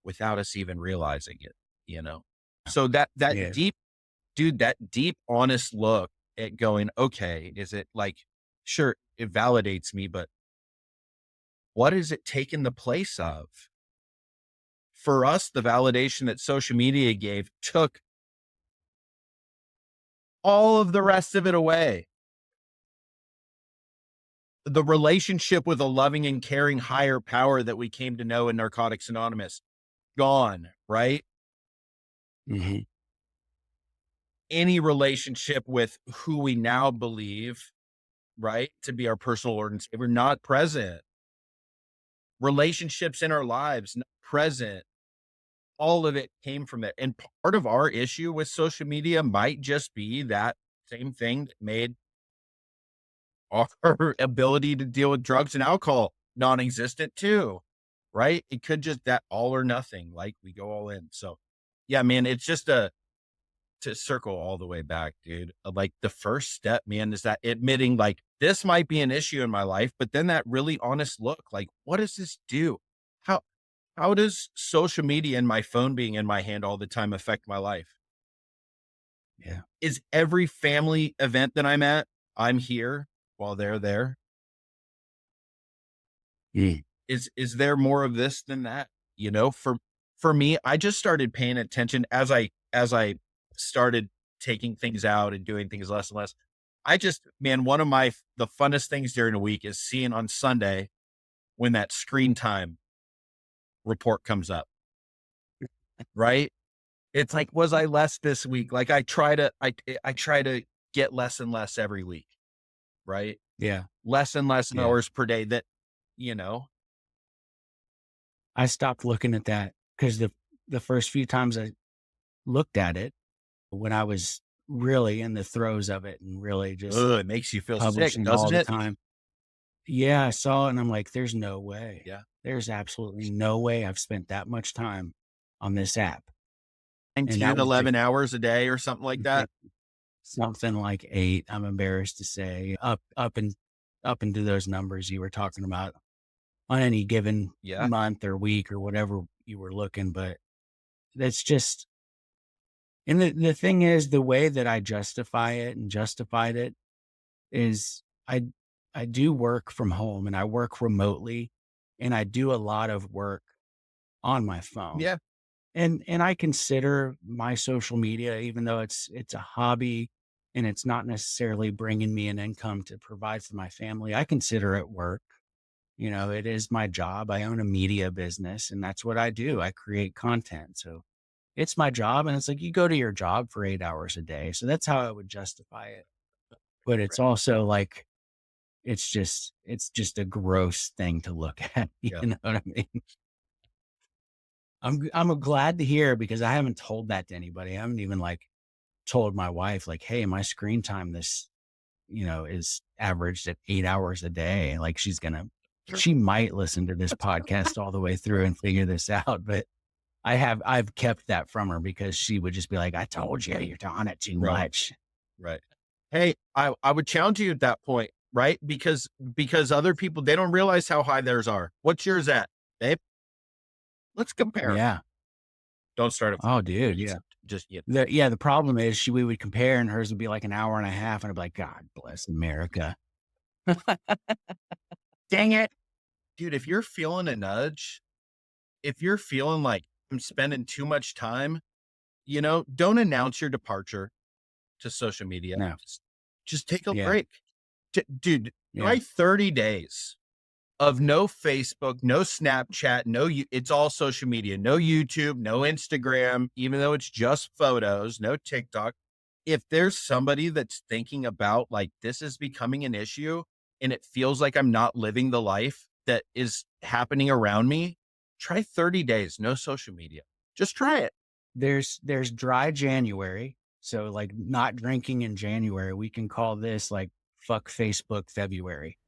without us even realizing it, you know? So that Yeah. deep, dude, that deep, honest look at going, okay, is it like, sure, it validates me, but what is it taking the place of? For us, the validation that social media gave took all of the rest of it away. The relationship with a loving and caring higher power that we came to know in Narcotics Anonymous, gone, right? Mhm. Any relationship with who we now believe, right, to be our personal Lord and Savior, not present. Relationships in our lives, not present. All of it came from it. And part of our issue with social media might just be that same thing that made our ability to deal with drugs and alcohol non-existent too, right? It could just that all or nothing, like we go all in. So yeah, man, it's just to circle all the way back, dude. Like the first step, man, is that admitting like this might be an issue in my life, but then that really honest look, like, what does this do? How how does social media and my phone being in my hand all the time affect my life? Yeah. Is every family event that I'm at, I'm here while they're there? Mm. Is there more of this than that? You know, for me, I just started paying attention as I started taking things out and doing things less and less. I just man, one of the funnest things during a week is seeing on Sunday when that screen time report comes up, right? It's like, was I less this week? Like I try to get less and less every week, right? Yeah. Less and less Yeah. hours per day that, you know, I stopped looking at that because the first few times I looked at it when I was really in the throes of it and really just ugh, it makes you feel sick, publishing all doesn't the it? time. Yeah, I saw it and I'm like, there's no way. Yeah. There's absolutely no way I've spent that much time on this app. and that 10, was 11 hours a day or something like that. something like 8, I'm embarrassed to say, up into those numbers you were talking about on any given Yeah. month or week or whatever you were looking, but that's just and the thing is, the way that I justify it and justified it is I do work from home and I work remotely, and I do a lot of work on my phone. Yeah. And I consider my social media, even though it's a hobby and it's not necessarily bringing me an income to provide for my family, I consider it work. You know, it is my job. I own a media business and that's what I do. I create content. So it's my job. And it's like you go to your job for 8 hours a day. So that's how I would justify it. But it's Right. also like it's just a gross thing to look at. You Yeah. know what I mean? I'm glad to hear because I haven't told that to anybody. I haven't even like told my wife, like, hey, my screen time is averaged at 8 hours a day. Like she might listen to this podcast all the way through and figure this out. But I've kept that from her because she would just be like, I told you you're on it too Right. much. Right. Hey, I would challenge you at that point, right? Because other people, they don't realize how high theirs are. What's yours at, babe? Let's compare. Yeah. Don't start a Oh, dude. Yeah. just you. The problem is we would compare and hers would be like an hour and a half. And I'd be like, God bless America. Dang it. Dude, if you're feeling a nudge, if you're feeling like I'm spending too much time, don't announce your departure to social media. No. Just take a Yeah. break. Dude, Yeah. try 30 days of no Facebook, no Snapchat, it's all social media, no YouTube, no Instagram, even though it's just photos, no TikTok. If there's somebody that's thinking about like this is becoming an issue and it feels like I'm not living the life that is happening around me, try 30 days, no social media. Just try it. There's dry January. So like not drinking in January, we can call this like fuck Facebook February.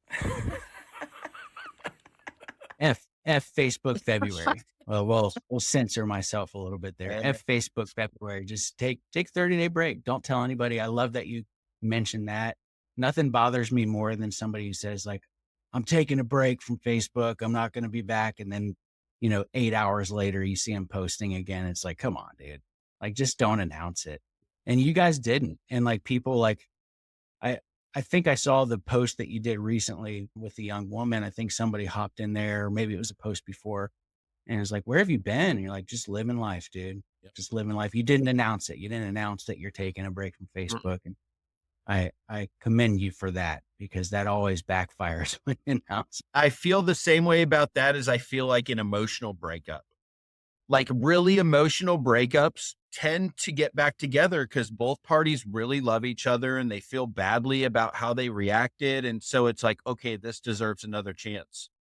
F Facebook February. Well, we'll censor myself a little bit there. Eh, F Facebook February. Just take 30-day break. Don't tell anybody. I love that you mentioned that. Nothing bothers me more than somebody who says like, I'm taking a break from Facebook. I'm not going to be back. And then, 8 hours later, you see them posting again. It's like, come on, dude. Like, just don't announce it. And you guys didn't. And like people like I I think I saw the post that you did recently with the young woman. I think somebody hopped in there, or maybe it was a post before, and it was like, "Where have you been?" And you're like, "Just living life, dude. Yep. Just living life." You didn't announce it. You didn't announce that you're taking a break from Mm. Facebook, and I commend you for that because that always backfires when you announce. I feel the same way about that as I feel like an emotional breakup. Like really emotional breakups tend to get back together because both parties really love each other and they feel badly about how they reacted. And so it's like, okay, this deserves another chance.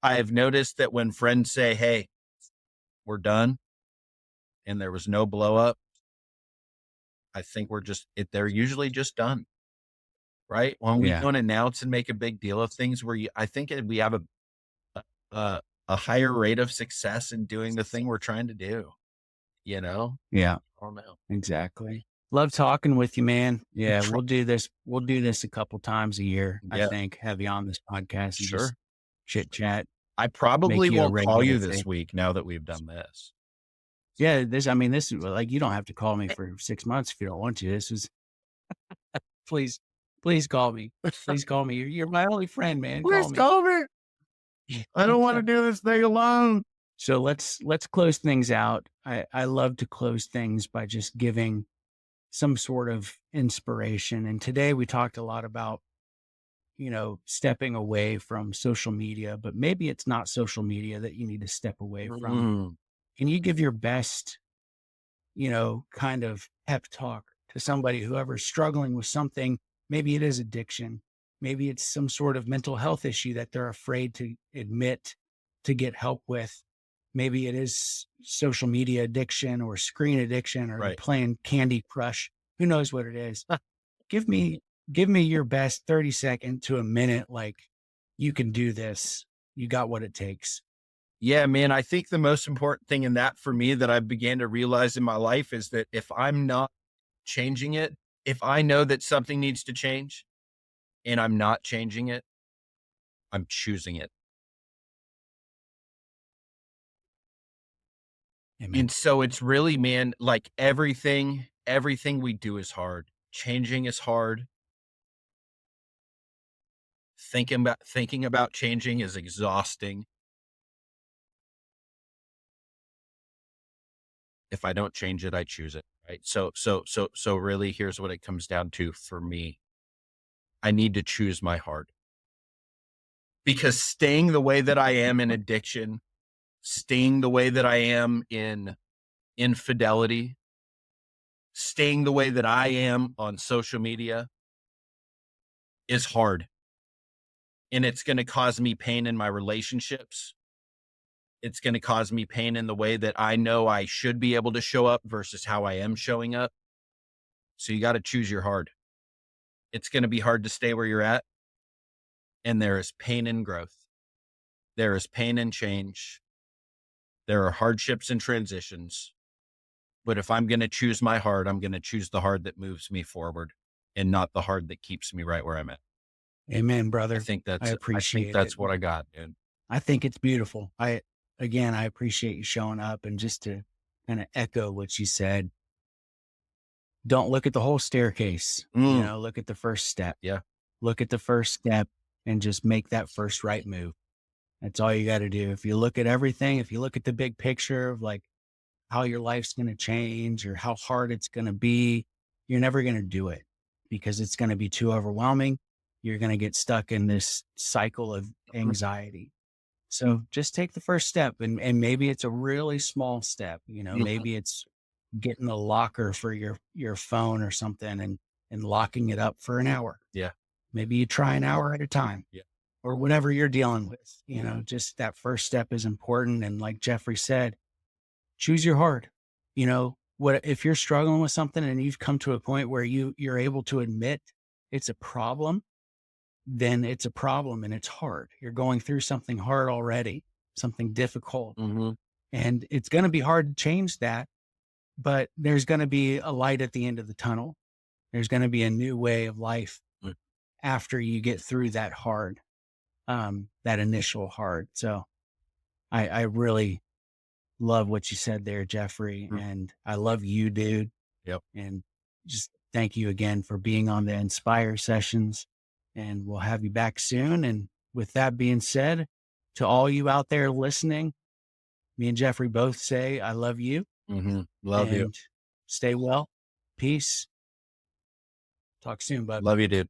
I have noticed that when friends say, hey, we're done and there was no blow up, I think they're usually just done, right? When we Yeah, don't announce and make a big deal of things I think we have a, a higher rate of success in doing the thing we're trying to do, you know? yeah, I don't know. exactly. Love talking with you, man. Yeah, we'll do this. We'll do this a couple times a year. I Yeah, think have you on this podcast and just sure. chit chat, I probably make you a won't call regular you thing. this week now that we've done this. Yeah, this is like, you don't have to call me for 6 months if you don't want to. This was please, please call me. Please call me. You're my only friend, man. Call Please me. call me. I don't want to do this thing alone. So let's close things out. I love to close things by just giving some sort of inspiration. And today we talked a lot about, stepping away from social media, but maybe it's not social media that you need to step away from. Mm, Can you give your best kind of pep talk to somebody, whoever's struggling with something? Maybe it is addiction. Maybe it's some sort of mental health issue that they're afraid to admit to get help with. Maybe it is social media addiction or screen addiction, or they're right. playing Candy Crush. Who knows what it is? Give me, give me your best 30 second to a minute. Like, you can do this. You got what it takes. Yeah, man, I think the most important thing in that for me that I began to realize in my life is that if I'm not changing it, if I know that something needs to change and I'm not changing it, I'm choosing it. Amen. And so it's really, man, like everything we do is hard. Changing is hard. Thinking about changing is exhausting. If I don't change it, I choose it, right? So really here's what it comes down to for me. I need to choose my heart because staying the way that I am in addiction, staying the way that I am in infidelity, staying the way that I am on social media is hard. And it's going to cause me pain in my relationships. It's going to cause me pain in the way that I know I should be able to show up versus how I am showing up. So you got to choose your heart. It's going to be hard to stay where you're at. And there is pain in growth. There is pain in change. There are hardships and transitions. But if I'm going to choose my heart, I'm going to choose the heart that moves me forward and not the heart that keeps me right where I'm at. Amen, I brother. think I that's appreciate it. what I got, dude. I think it's beautiful. Again, I appreciate you showing up, and just to kind of echo what you said, don't look at the whole staircase, Mm, look at the first step. yeah. Look at the first step and just make that first right move. That's all you got to do. If you look at everything, if you look at the big picture of like how your life's going to change or how hard it's going to be, you're never going to do it because it's going to be too overwhelming. You're going to get stuck in this cycle of Mhm. anxiety. So just take the first step, and maybe it's a really small step, Mhm. maybe it's getting a locker for your phone or something and locking it up for an hour. Yeah. Maybe you try an hour at a time Yeah. or whatever you're dealing with. Just that first step is important. And like Jeffrey said, choose your heart. What if you're struggling with something and you've come to a point where you're able to admit it's a problem, then it's a problem and it's hard. You're going through something hard already, something difficult, Mhm. and it's going to be hard to change that, but there's going to be a light at the end of the tunnel. There's going to be a new way of life Mm, after you get through that initial hard. So I really love what you said there, Jeffrey. mm. And I love you, dude. Yep. And just thank you again for being on the Inspire sessions. And we'll have you back soon. And with that being said, to all you out there listening, me and Jeffrey both say, I love you Mhm. Love you. and stay well. Peace. Talk soon, bud. Love you, dude.